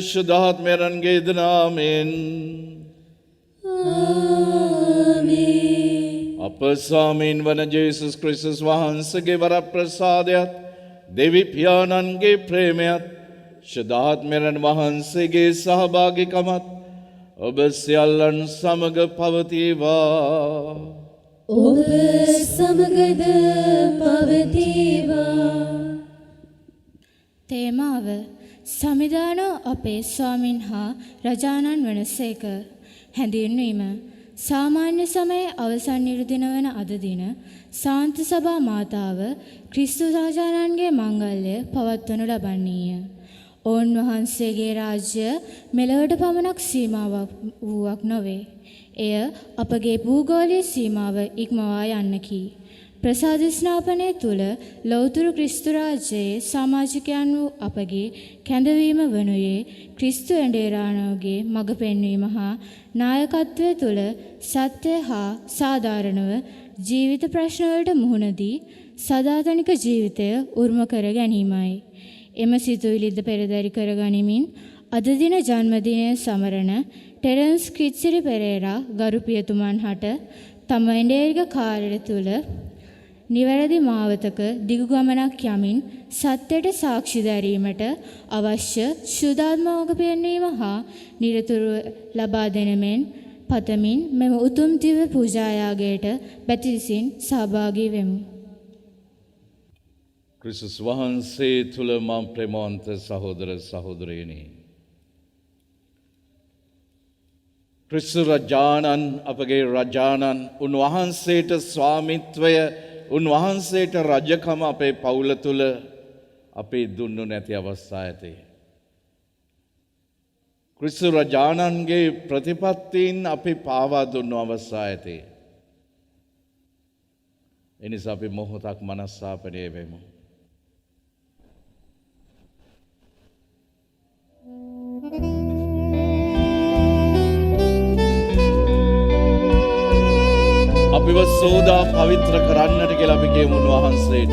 शुद्धात्मेरंगेद नामेन අප ස්වාමීන් වන ජේසුස් ක්‍රිස්තුස් වහන්සේගේ වරප්‍රසාදයත් දෙවි පියාණන්ගේ ප්‍රේමයත් ශුද්ධාත්මයන් වහන්සේගේ සහභාගීකමත් ඔබ සියල්ලන් සමග පවතිවා. ඔබ සමගද පවතිවා. තේමාව සමිධාන අපේ ස්වාමින් හා රජාණන් වනසේක. හැඳින්වීම සාමාන්‍ය සමයේ අවසන් නිර්දින වන අද දින ශාන්ති සභා මාතාව ක්‍රිස්තුස් රජාණන්ගේ මංගල්‍ය පවත්වනු ලබන්නීය. ඔවුන් වහන්සේගේ රාජ්‍ය මෙලොවට පමණක් සීමාවක් වූවක් නොවේ. එය අපගේ භූගෝලීය සීමාව ඉක්මවා යන්නකි. ප්‍රසාද ස්නාපනය තුළ ලෞතුරු ක්‍රිස්තු රාජ්‍යයේ සමාජිකයන් වූ අපගේ කැඳවීම වනුයේ ක්‍රිස්තු ඇඬේරාණෝගේ මඟ පෙන්වීම හා නායකත්වය තුළ සත්‍ය හා සාධාරණව ජීවිත ප්‍රශ්නවලට මුහුණ දී සදාතනික ජීවිතය උරුම කර ගැනීමයි. එම සිතුවිලිද පෙරදරි කර ගනිමින් අද දින ජන්මදිනය සමරන ටෙරන්ස් ක්‍රිස්සිරි පෙරේරා ගරු පියතුමන් හට තම ඇඬේරික කාර්යය තුළ නිවැරදි මාවතක දිගු ගමනක් යමින් සත්‍යයට සාක්ෂි දැරීමට අවශ්‍ය ශුද්ධාත්මක පෙන්වීම හා නිරතුරුව ලබා දෙන මෙන් පතමින් මෙම උතුම් දිව්‍ය පූජා යාගයට බැතිසින් සහභාගී වෙමු. ක්‍රිස්තුස් වහන්සේ තුළ මම ප්‍රේමවන්ත සහෝදර සහෝදරියනි, ක්‍රිස්තු රජාණන් අපගේ රජාණන් උන්වහන්සේට ස්වාමිත්වය උන්වහන්සේට රජකම අපේ පවුල තුළ අපේ දුන්නු නැති අවස්ථා ඇති. ක්‍රිස්තු රජාණන්ගේ ප්‍රතිපත්තීන් අපි පාවා දුන්නු අවස්ථා ඇති. එනිසා අපි මොහොතක් මනස්සාපනය වෙමු. අපිව සෝදා පවිත්‍ර කරන්නට කියලා අපි කියමු උන්වහන්සේට.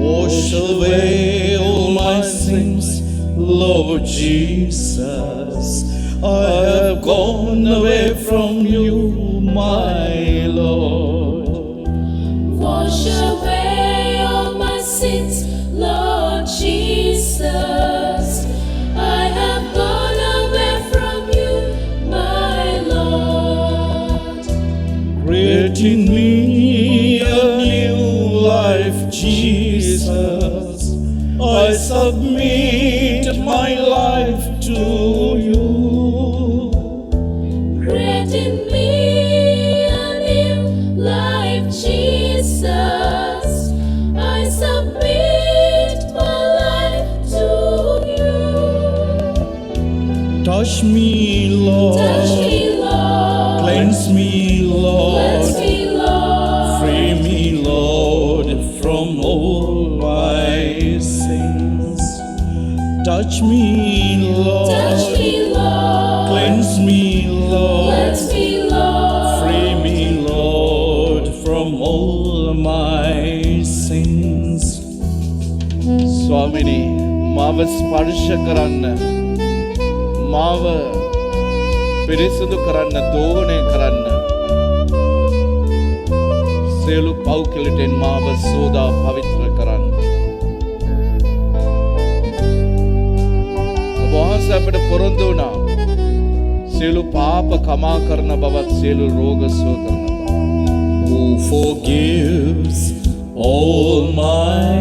Wash away all my sins, Lord Jesus. I have gone away from you, my Lord. Wash away all my sins, Lord Jesus. I have gone away from you, my Lord. Create in me a new life, Jesus. I submit my life to you. Create in me a new life, Jesus. I submit my life to you. Touch me, Lord. Touch me, Lord. Cleanse me, Lord. Cleanse me, Lord. Free me, Lord, from all my sins. Touch me, Lord. Touch me, Lord. Cleanse me, Lord. Cleanse me, Lord. Free me, Lord, from all my sins. ස්වාමිනී මාව ස්පර්ශ කරන්න මාව පිරිසිදු කරන්න දෝණය කරන්න සියලු පව් කෙලෙටෙන් මාව සෝදා පවිත්‍ර කරන්න. ඔබ වහන්සේ අපිට පොරොන්දු වුණා සියලු පාප කමා කරන බවත් සියලු රෝග සුව කරන බව. Who forgives all my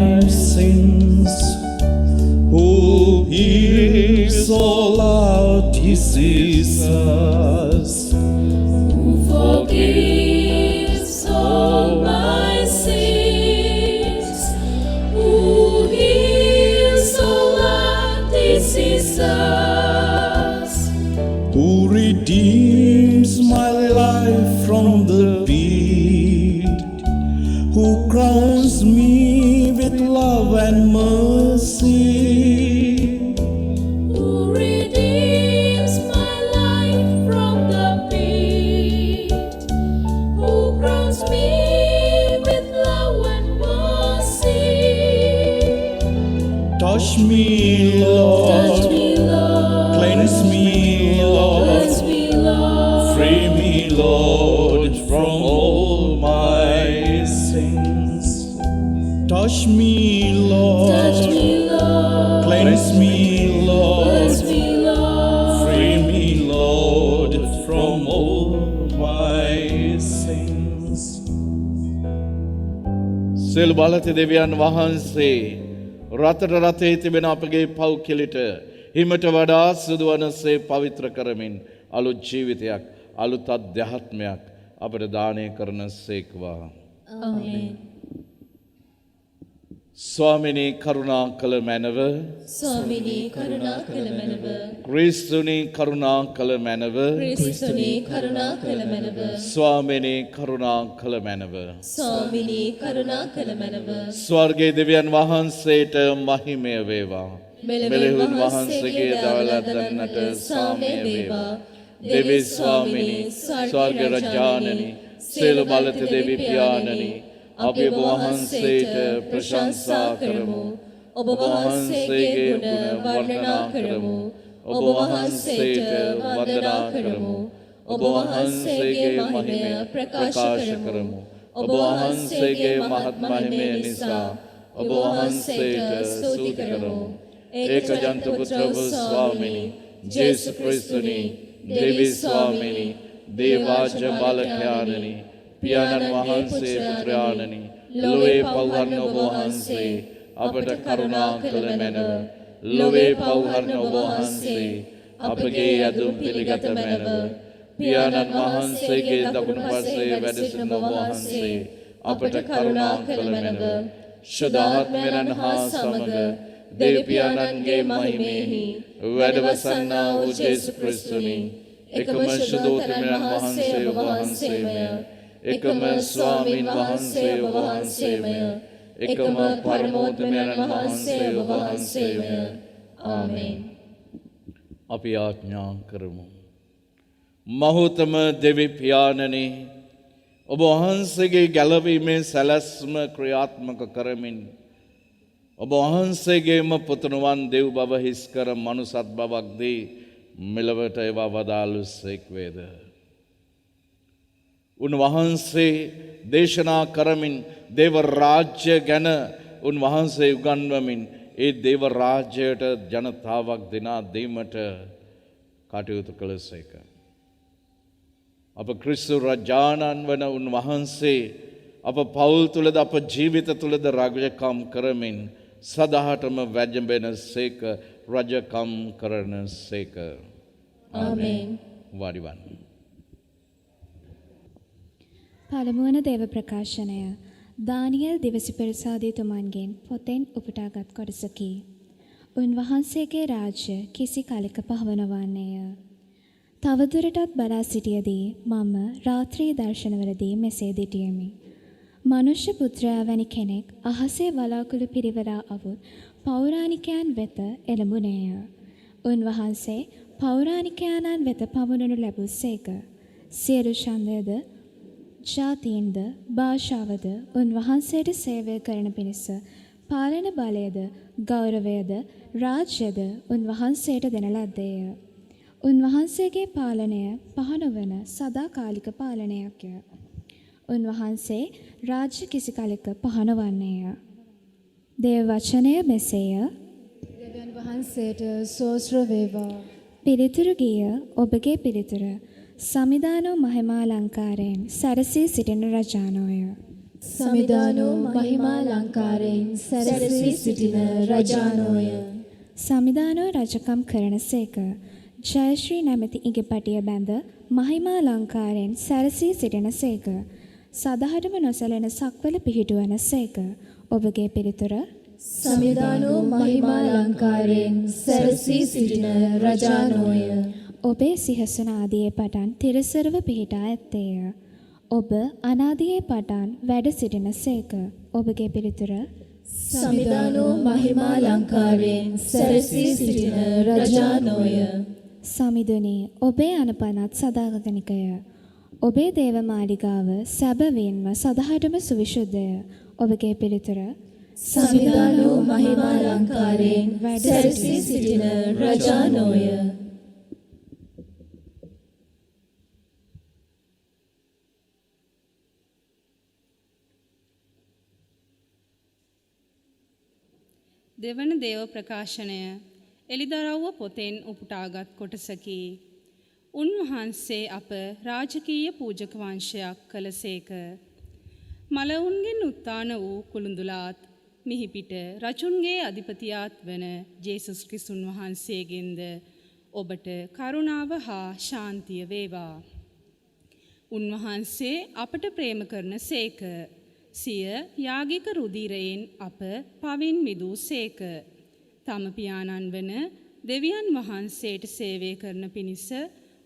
sins, who heals all our diseases, Who forgives all my sins, who heals all our diseases, who redeems my life from the pit, who crowns me with love and mercy, who redeems my life from the pit, who crowns me with love and mercy. touch me, Lord. Touch me, Lord. Cleanse me, Lord. Cleanse me, Lord. Free me, Lord, from all my sins. Touch me, Lord. Touch me, Lord. Cleanse me, Lord. Cleanse me, Lord. Free me, Lord, from all my sins. සියලු බලති දෙවියන් වහන්සේ රතට රතේ තිබෙන අපගේ පව් කෙලිට හිමට වඩා සුදු වනසේ පවිත්‍ර කරමින් අලුත් ජීවිතයක් අලුත් අධ්‍යාත්මයක් අපට දානය කරන සේක්වා. Amen. ස්වාමිනී කරුණා කළ මැනව ස්වාමිනී කරුණා කළ මැනව ක්‍රිස්තුනී කරුණා කළ මැනව ක්‍රිස්තුනී කරුණා කළ මැනව ස්වාමිනී කරුණා කළ මැනව ස්වාමිනී කරුණා කළ මැනව ස්වර්ගයේ දෙවියන් වහන්සේට මහිමය වේවා. මෙලෙවුන් වහන්සේගේ දවලදන්නට සාමය වේවා. දෙවි ස්වාමිනී ස්වර්ග රජානනි සියලු බලත දෙවි පියාණනි අපි ඔබ වහන්සේට ප්‍රශංසා කරමු. ඔබ වහන්සේගේ ගුණ වර්ණනා කරමු. ඔබ වහන්සේට වන්දනා කරමු. ඔබ වහන්සේගේ මහිමය ප්‍රකාශ කරමු. ඔබ වහන්සේගේ මහත් මහිමය නිසා ඔබ වහන්සේට ස්තුති කරමු. ඒකජන්ත පුත්‍ර වූ ස්වාමිනී ජේසු ක්‍රිස්තුනි දෙවි ස්වාමිනී දේවාජ්‍ය බලඛයානනි පියාණන් වහන්සේ පුත්‍රයාණනි ලොවේ පව්හරන ඔබ වහන්සේ අපට කරුණා කළ මැනව. ලොවේ පව්හරන ඔබ වහන්සේ අපගේ යදුම් පිළිගත මැනව. පියාණන් වහන්සේගේ දකුණු පස්සේ වැඩ සිටින ඔබ වහන්සේ අපට කරුණා කළ මැනව. ශුද්ධාත්මයන් හා සමග දෙවියන්ගේ මහිමෙහි වැඩවසන්නා වූ ජේසු ක්‍රිස්තුනි එකම ශුද්ධෝත්තමයන් වහන්සේ ඔබ වහන්සේමය. එකම ස්වාමින් වහන්සේ ඔබ වහන්සේමය. එකම පරමෝත්තමයන් වහන්සේ ඔබ වහන්සේමය. ආමේන්. අපි ආඥා කරමු. මහෝත්තම දෙවි පියාණනි, ඔබ වහන්සේගේ ගැලවීමේ සැලැස්ම ක්‍රියාත්මක කරමින් ඔබ වහන්සේගේම පුතුණුවන් දෙව් බව හිස් කර මනුසත් බවක් දී මෙලොවට ඒවා වදාළුසේක් වේද. උන්වහන්සේ දේශනා කරමින් දේව රාජ්‍ය ගැන උන්වහන්සේ උගන්වමින් ඒ දේව රාජ්‍යයට ජනතාවක් දිනා දීමට කටයුතු කළසේක. අප ක්‍රිස්තු රජාණන් වන උන්වහන්සේ අප පවුල් තුළද අප ජීවිත තුළද රාජකම් කරමින් සදහටම වැජඹෙන සේක, රජකම් කරන සේක. ආමේන්. වාඩිවන්න. පළමුවන දේව ප්‍රකාශනය දානියෙල් දිවසිපිරිසාදීතුමන්ගෙන් පොතෙන් උපුටාගත් කොටසකි. උන්වහන්සේගේ රාජ්‍ය කිසි කලක පහවනවන්නේය. තවදුරටත් බලා සිටියදී මම රාත්‍රී දර්ශනවලදී මෙසේ දිටියෙමි. මනුෂ්‍ය පුත්‍රයා වැනි කෙනෙක් අහසේ වලාකුළු පිරිවරා අවුත් පෞරාණිකයන් වෙත එළඹුණේය. උන්වහන්සේ පෞරාණිකයාණන් වෙත පමුණුනු ලැබුසේක. සියලු ඡන්දයද ජාතීන්ද භාෂාවද උන්වහන්සේට සේවය කරන පිණිස පාලන බලයද ගෞරවයද රාජ්‍යද උන්වහන්සේට දෙන ලද්දේය. උන්වහන්සේගේ පාලනය පහනවන සදාකාලික පාලනයක්ය. උන්වහන්සේ රාජ්‍ය කිසි කලක පහනවන්නේය. දේව වචනය මෙසේය. දෙවියන් වහන්සේට සෝස්ත්‍ර වේවා. පිළිතුරු ගිය ඔබගේ පිළිතුර සමිදානෝ මහිමාලංකාරයෙන් සැරසී සිටින රජානෝය. සමිදානෝ මහිමාලංකාරයෙන් සැරසී සිටින රජානෝය. සමිදානෝ රජකම් කරන සේක. ජයශ්‍රී නැමැති ඉඟපටිය බැඳ මහිමාලංකාරයෙන් සැරසී සිටින සේක. සදහටම නොසැලෙන සක්වල පිහිටුවන සේක. ඔබගේ පිළිතුර සමිදානෝ මහිමාලංකාරයෙන් සැරසී සිටින රජානෝය. ඔබේ සිහසන ආදියේ පටන් තිරසරව පිහිටා ඇත්තේය. ඔබ අනාදියේ පටන් වැඩ සිටින සේක. ඔබගේ පිළිතුර සමිදානෝ මහිමාලංකාරයෙන් සැරසී සිටින රජානෝය. සමිඳුනි, ඔබේ අනපනත් සදාගතනිකය. ඔබේ දේව මාලිගාව සැබවින්ම සදහටම සුවිශුද්ධය. ඔබගේ පිළිතුර සමිදානෝ මහිමාලංකාරයෙන් සැරසී සිටින රජානෝය. දෙවන දේව ප්‍රකාශනය එලිදරව්ව පොතෙන් උපුටාගත් කොටසකි. උන්වහන්සේ අප රාජකීය පූජක වංශයක් කළසේක. මලවුන්ගෙන් උත්තාන වූ කුළුඳුලාත් මිහිපිට රජුන්ගේ අධිපතියාත් වන ජේසුස් ක්‍රිස්තුන් වහන්සේගෙන්ද ඔබට කරුණාව හා ශාන්තිය වේවා. උන්වහන්සේ අපට ප්‍රේම කරන සේක. සිය යාගික රුධිරයෙන් අප පවින් මිදූ සේක. තම පියාණන් වන දෙවියන් වහන්සේට සේවය කරන පිණිස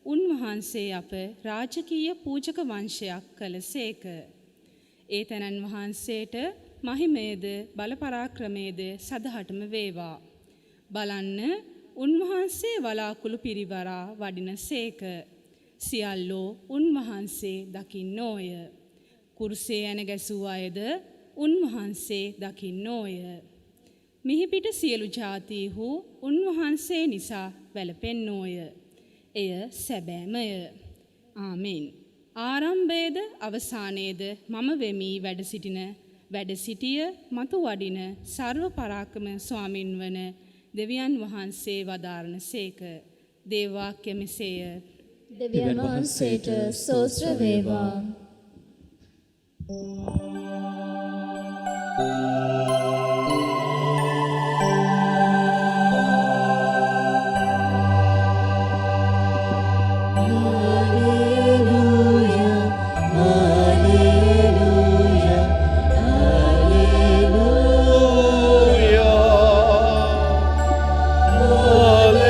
උන්වහන්සේ අප රාජකීය පූජක වංශයක් කළ සේක. ඒ තැනන් වහන්සේට මහිමේද බලපරාක්‍රමේද සදහටම වේවා. බලන්න උන්වහන්සේ වලාකුළු පිරිවරා වඩින සේක. සියල්ලෝ උන්වහන්සේ දකින්නෝය. කුරුසේ ඇන ගැසූ අයද උන්වහන්සේ දකින්නෝය. මිහිපිට සියලු ජාතීහු උන්වහන්සේ නිසා වැළපෙන්නෝය. එය සැබෑමය. ආමෙන්. ආරම්භයේද අවසානයේද මම වෙමි වැඩ සිටිය මතු වඩින සර්ව පරාක්‍රම ස්වාමින් වන දෙවියන් වහන්සේ වදාරන සේක. දේව වාක්‍ය මෙසේය. දෙවියන් වහන්සේට ස්තෝත්‍ර වේවා.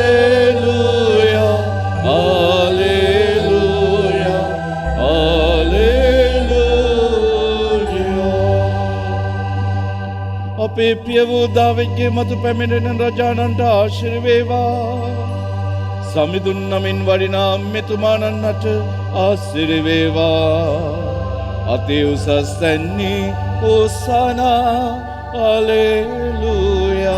Hallelujah, hallelujah, hallelujah. පිය වූ දාවිද්ගේ මතු පැමිණෙන රජාණන්ට ආශිර්වාද වේවා. සමිඳුන් නමින් වඩිනා මෙතුමාණන්ට ආශිර්වාද වේවා. අති උසස් තැන්හි හෝසානා hallelujah.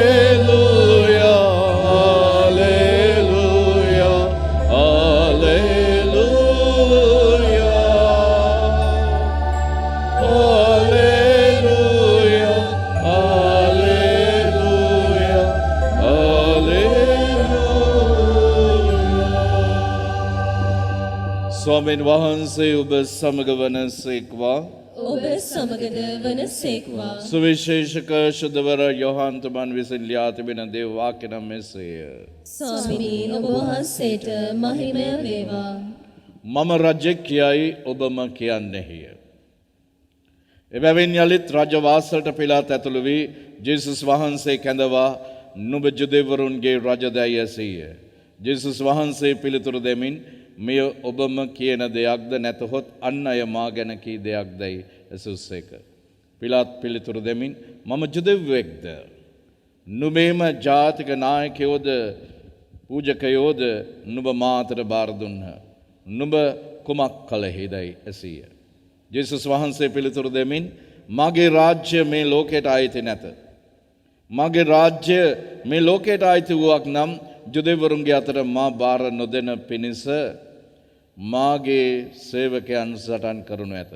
Hallelujah, hallelujah, hallelujah, hallelujah, hallelujah, hallelujah. ස්වාමීන් වහන්සේ ඔබ සමග වනසේක්වා. ඔබ සමගද වනසේක්වා. සුවිශේෂක ශුද්ධවර යොහන්තුමන් විසින් ලියා තිබෙන දේව වාක්‍ය නම් මෙසේය. ස්වාමිනී ඔබ වහන්සේට මහිමය වේවා. මම රජෙක් කියයි ඔබම කියන්නේය. එබැවින් යලිත් රජවාසලට පිලාත් ඇතුළු වී ජේසුස් වහන්සේ කැඳවා නුඹ ජුදෙවරුන්ගේ රජදැයි ඇසීය. ජේසුස් වහන්සේ පිළිතුරු දෙමින් මෙය ඔබම කියන දෙයක්ද නැතහොත් අන් අය මා ගැන කී දෙයක්දයි ඇසුස්සේක. පිලාත් පිළිතුරු දෙමින් මම ජුදෙව්වෙක්ද. නුඹේම ජාතික නායකයෝද පූජකයෝද නුඹ මාතට බාර දුන්හ. නුඹ කුමක් කළෙහිදයි ඇසීය. ජේසුස් වහන්සේ පිළිතුරු දෙමින් මගේ රාජ්‍ය මේ ලෝකයට අයිති නැත. මගේ රාජ්‍ය මේ ලෝකයට අයිති වූවක් නම් ජුදෙවරුන්ගේ අතර මා බාර නොදෙන පිණිස මාගේ සේවකයන් සටන් කරනු ඇත.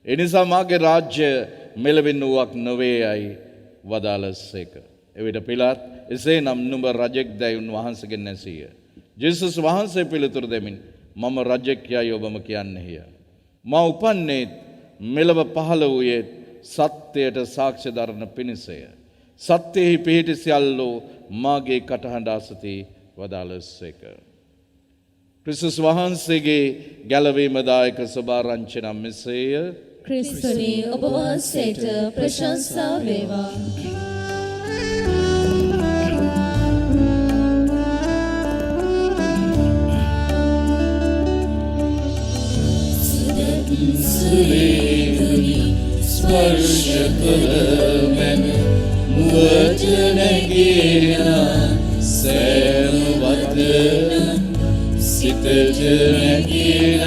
එනිසා මාගේ රාජ්‍ය මෙලවින් වූවක් නොවේ යයි වදාළසේක. එවිට පිලාත් එසේ නම් නුඹ රජෙක් දැයි උන්වහන්සේගෙන් ඇසීය. ජේසුස් වහන්සේ පිළිතුරු දෙමින් මම රජෙක් යයි ඔබම කියන්නේය. මා උපන්නේ මෙලව පහළ වූයේ සත්‍යයට සාක්ෂි දරන පිණිසය. සත්‍යෙහි පිහිටි සියල්ලෝ මාගේ කටහඬ අසති වදාළසේක. ක්‍රිස්තුස් වහන්සේගේ ගැලවීමදායක සුභාරංචි නම් මෙසේය. ක්‍රිස්තුනි ඔබ වහන්සේට ප්‍රශංසා වේවා. ස්පර්ශ කළමැන මුවට නැගින සෑම වදන සිතට නැගින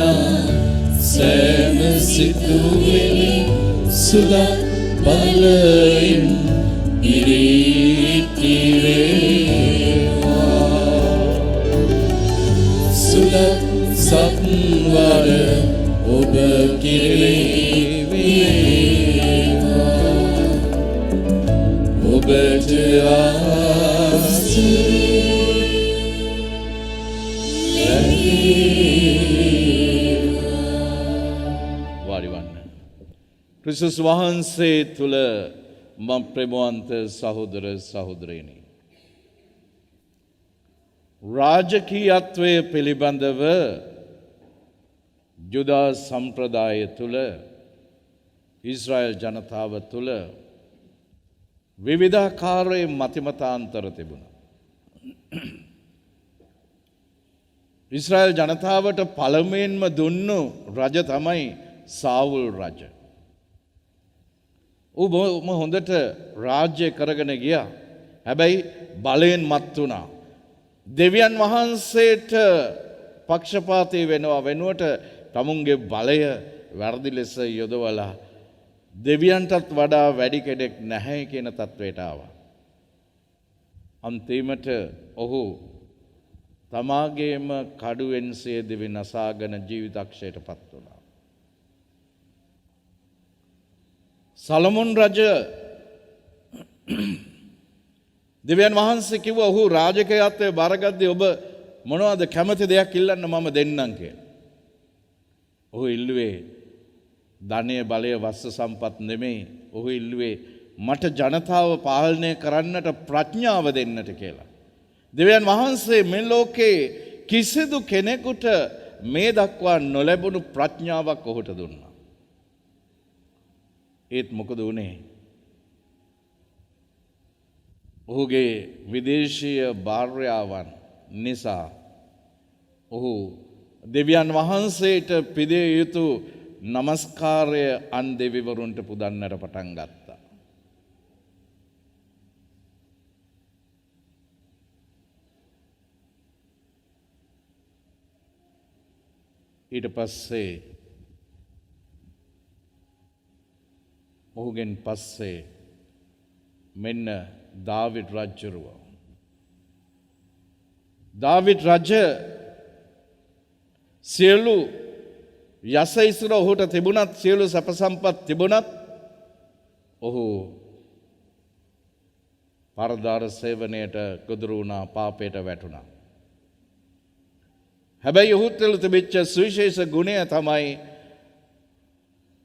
සෑම සිතුවිලි සුලත් බලයෙන් ඉරිතිවේවා. සුලත් සත්වර ඔබ කිරේවේවා. ඔබට වාඩිවන්න. ක්‍රිස්තුස් වහන්සේ තුළ මම ප්‍රේමවන්ත සහෝදර සහෝදරයනි. රාජකීයත්වය පිළිබඳව යුදා සම්ප්‍රදාය තුළ ඉස්රායල් ජනතාව තුළ විවිධාකාරයේ මතිමතාන්තර තිබුණා. ඉස්රායල් ජනතාවට පළමුවෙන්ම දුන්නු රජ තමයි සාවුල් රජ. ඌ හොඳට රාජ්‍ය කරගෙන ගියා. හැබැයි බලයෙන් මත් වුණා. දෙවියන් වහන්සේට පක්ෂපාතී වෙනවා වෙනුවට තමුන්ගේ බලය වැරදි ලෙස යොදවලා දෙවියන්ටත් වඩා වැඩි කෙනෙක් නැහැ කියන තත්වයට ආවා. අන්තිමට ඔහු තමාගේම කඩුවෙන් සියදිවි නසාගෙන ජීවිතක්ෂයට පත් වුණා. සලමුන් රජ දෙවියන් වහන්සේ කිව්වා ඔහු රාජකීයත්වයේ බාරගද්දී ඔබ මොනවද කැමති දෙයක් ඉල්ලන්න මම දෙන්නම් කියලා. ඔහු ඉල්ලුවේ ධනය බලය වස්තු සම්පත් නෙමෙයි. ඔහු ඉල්ලුවේ මට ජනතාව පාලනය කරන්නට ප්‍රඥාව දෙන්නට කියලා. දෙවියන් වහන්සේ මේ ලෝකේ කිසිදු කෙනෙකුට මේ දක්වා නොලැබුණු ප්‍රඥාවක් ඔහුට දුන්නා. ඒත් මොකද වුනේ? ඔහුගේ විදේශීය භාර්යාවන් නිසා ඔහු දෙවියන් වහන්සේට පිදිය යුතු නමස්කාරය අන් දෙවිවරුන්ට පුදන්නට පටන් ගත්තා. ඊට පස්සේ ඔහුගෙන් පස්සේ මෙන්න දාවිඩ් රජුරුව. දාවිඩ් රජ සියලු යස ඉසුර ඔහුට තිබුණත් සියලු සැප සම්පත් තිබුණත් ඔහු පරදාර සේවනයට ගොදුරු වුණා, පාපයට වැටුණා. හැබැයි ඔහු තුළ තිබිච්ච සුවිශේෂ ගුණය තමයි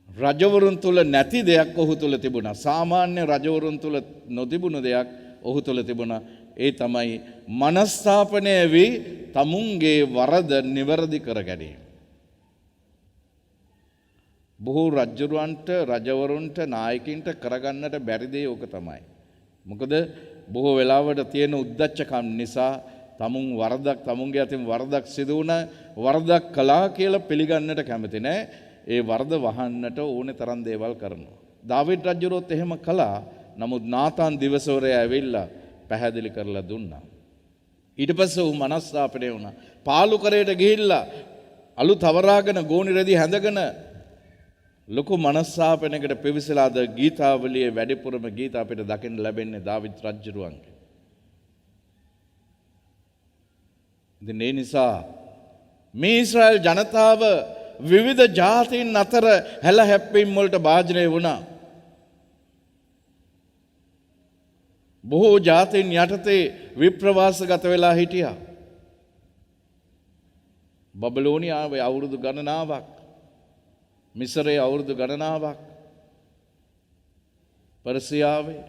රජවරුන් තුළ නැති දෙයක් ඔහු තුළ තිබුණා. සාමාන්‍ය රජවරුන් තුළ නොතිබුණු දෙයක් ඔහු තුළ තිබුණා. ඒ තමයි මනස්ථාපනය වී තමුන්ගේ වරද නිවැරදි කර ගැනීම. බොහෝ රජවරුන්ට, රජවරුන්ට, නායකින්ට කරගන්නට බැරි දේ ඕක තමයි. මොකද බොහෝ වෙලාවට තියෙන උද්දච්චකම් නිසා තමුන් වරදක්, තමුන්ගේ අතින් වරදක් සිදු වුණ, වරදක් කළා කියලා පිළිගන්නට කැමති නැහැ. ඒ වරද වහන්නට ඕනේ තරම් දේවල් කරනවා. දාවිඩ් රජුරොත් එහෙම කළා. නමුත් නාතාන් දිවසෝරයා ඇවිල්ලා පැහැදිලි කරලා දුන්නා. ඊට පස්සේ ඔහු මනස්ථාපනය වුණා. පාලු කරේට ගිහිල්ලා අලු තවරාගෙන ගෝණි රෙදි හැඳගෙන ලොකු මනස්ථාපනයකට පිවිසලාද ගීතාවලියේ වැඩිපුරම ගීත අපිට දකින්න ලැබෙන්නේ දාවිඩ් රජුරුවන්ගේ. ඉතින් ඒ නිසා මේ ඊශ්‍රායල් ජනතාව විවිධ ජාතීන් අතර හැල හැප්පීම් වලට භාජනය වුණා. බොහෝ ජාතීන් යටතේ විප්‍රවාසගත වෙලා හිටියා. බබලෝනියාවේ අවුරුදු ගණනාවක්, මිසරයේ අවුරුදු ගණනාවක්, පර්සියාවේ,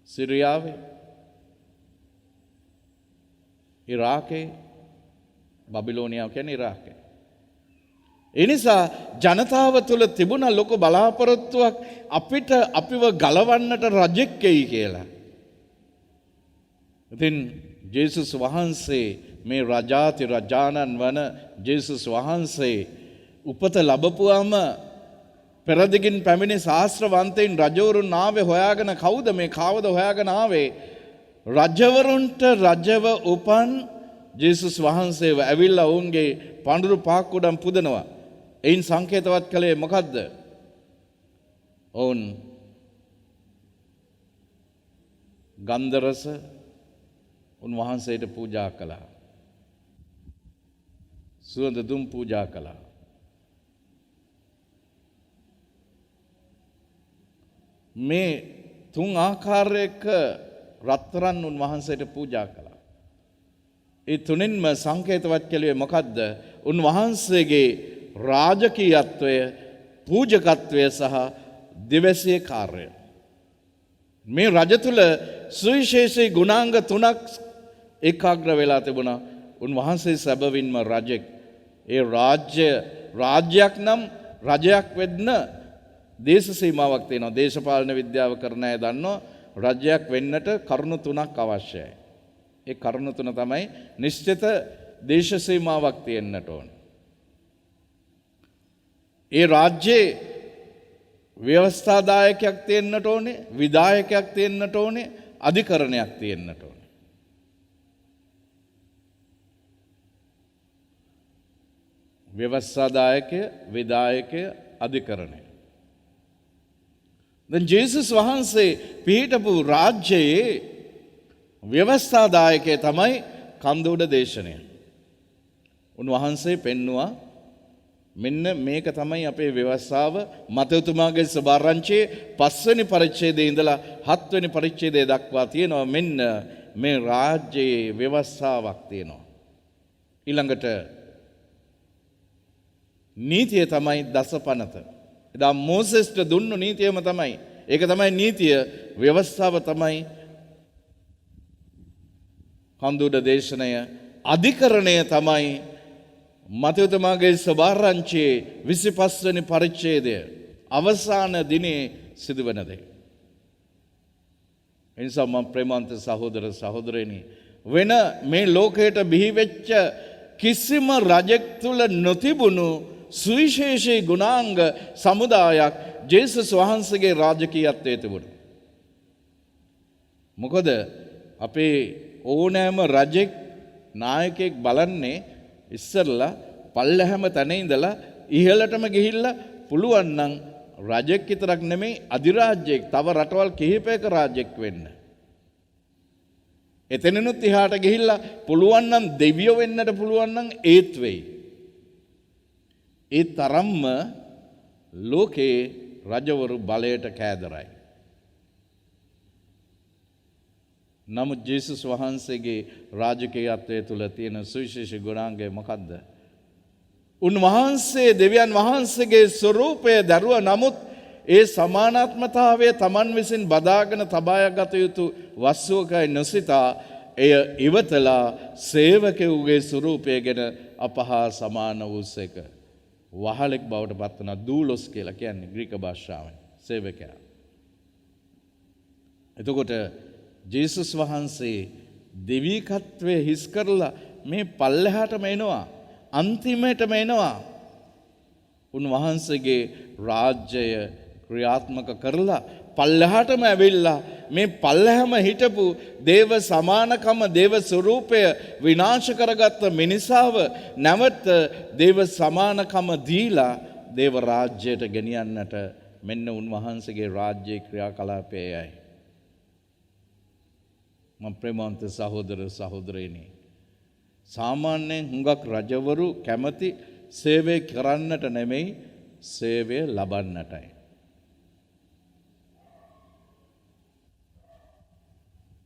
සිරියාවේ, ඉරාකේ, බබිලෝනියාව කියන්නේ ඉරාකේ. ඒ නිසා ජනතාව තුළ තිබුණ ලොකු බලාපොරොත්තුවක් අපිට අපිව ගලවන්නට රජෙක් එයි කියලා. ඉතින් ජේසුස් වහන්සේ, මේ රජාති රජාණන් වන ජේසුස් වහන්සේ උපත ලැබපුවාම පෙරදිගින් පැමිණි ශාස්ත්‍රවන්තයින් රජවරුන් ආවේ හොයාගෙන කවුද මේ කවුද හොයාගෙන ආවේ? රජවරුන්ට රජව උපන් ජේසුස් වහන්සේව ඇවිල්ලා ඔවුන්ගේ පඳුරු පාක්කුඩම් පුදනවා. එයින් සංකේතවත් කළේ මොකද්ද? ඔවුන් ගන්ධරස උන්වහන්සේට පූජා කළා. සුවඳ දුම් පූජා කළා. මේ තුන් ආකාරයක රත්තරන් උන්වහන්සේට පූජා කළා. ඒ තුනින්ම සංකේතවත් කළේ මොකද්ද? උන්වහන්සේගේ රාජකීයත්වය, පූජකත්වය සහ දිවසේ කාර්යය. මේ රජ තුල සුවිශේෂී ගුණාංග තුනක් ඒකාග්‍ර වෙලා තිබුණා. උන්වහන්සේ සැබවින්ම රජෙක්. ඒ රාජ්‍යයක් නම් රජයක් වෙන්න දේශ සීමාවක් තියෙනවා. දේශපාලන විද්‍යාව කරන අය දන්නවා රජයක් වෙන්නට කරුණු තුනක් අවශ්‍යයි. ඒ කරුණු තුන තමයි නිශ්චිත දේශ සීමාවක් තියෙන්නට ඕන. ඒ රාජ්‍යයේ ව්‍යවස්ථාදායකයක් තියෙන්නට ඕනේ, විධායකයක් තියෙන්නට ඕනේ, අධිකරණයක් තියෙන්නට ඕනේ. ව්‍යවස්ථාදායකය, විධායකය, අධිකරණය. දැන් ජේසුස් වහන්සේ පිහිටපු රාජ්‍යයේ ව්‍යවස්ථාදායකය තමයි කන්දෝඩ දේශනය. උන්වහන්සේ පෙන්නවා මෙන්න මේක තමයි අපේ ව්‍යවස්ථාව. මතයතුමාගේ සභාරංචියේ 5 වෙනි පරිච්ඡේදයේ ඉඳලා 7 වෙනි පරිච්ඡේදය දක්වා තියෙනවා මෙන්න මේ රාජ්‍යයේ ව්‍යවස්ථාවක් තියෙනවා. ඊළඟට නීතිය තමයි දසපනත. එදා මෝසෙස්ට දුන්නු නීතියම තමයි. ඒක තමයි නීතිය, ව්‍යවස්ථාව තමයි කන්දෝඩ දේශනය. අධිකරණය තමයි මතයතුමාගේ සභාරංචියේ 25 වෙනි පරිච්ඡේදය අවසාන දිනේ සිදුවන දේ. එනිසා මම ප්‍රේමවන්ත සහෝදර සහෝදරයනි, වෙන මේ ලෝකයට බිහි වෙච්ච කිසිම රජෙක් තුල නොතිබුණු සුවිශේෂී ගුණාංග සමුදායක් ජේසුස් වහන්සේගේ රාජකීයත්වයේ තිබුණා. මොකද අපේ ඕනෑම රජෙක් නායකයෙක් බලන්නේ ඉස්සරලා පල්ලැහැම තැන ඉඳලා ඉහළටම ගිහිල්ලා පුළුවන් නම් රජෙක් විතරක් නෙමෙයි අධිරාජ්‍යයක් තව රටවල් කිහිපයක රාජ්‍යයක් වෙන්න. එතනනුත් එහාට ගිහිල්ලා පුළුවන් නම් දෙවියෝ වෙන්නට පුළුවන් නම් ඒත් වෙයි. ඒ තරම්ම ලෝකේ රජවරු බලයට කෑදරයි. නමුත් ජේසුස් වහන්සේගේ රාජකීයත්වයේ තුල තියෙන සුවිශේෂී ගුණාංගය මොකද්ද? උන්වහන්සේ දෙවියන් වහන්සේගේ ස්වરૂපය දරුව නමුත් ඒ සමානාත්මතාවය Taman විසින් බදාගෙන තබාගත යුතු වස්තුවකයි නොසිතා එය ඉවතලා සේවකයෙකුගේ ස්වરૂපයගෙන අපහා සමාන වූසේක. වහලෙක් බවට පත්වන දූලොස් කියලා කියන්නේ ග්‍රීක භාෂාවෙන් සේවකයා. එතකොට ජේසුස් වහන්සේ දෙවිකත්වයේ හිස් කරලා මේ පල්ලෙහාටම එනවා. අන්තිමටම එනවා. උන්වහන්සේගේ රාජ්‍යය ක්‍රියාත්මක කරලා පල්ලෙහාටම ඇවිල්ලා මේ පල්ලෙහාම හිටපු දේව සමානකම දේව ස්වરૂපය විනාශ කරගත්ත මිනිසාව නැවත දේව සමානකම දීලා දේව රාජ්‍යයට ගෙනියන්නට මෙන්න උන්වහන්සේගේ රාජ්‍යයේ ක්‍රියාකලාපයයි. මම ප්‍රේමවන්ත සහෝදර සහෝදරයනි, සාමාන්‍යයෙන් හුඟක් රජවරු කැමති සේවය කරන්නට නෙමෙයි සේවය ලබන්නටයි.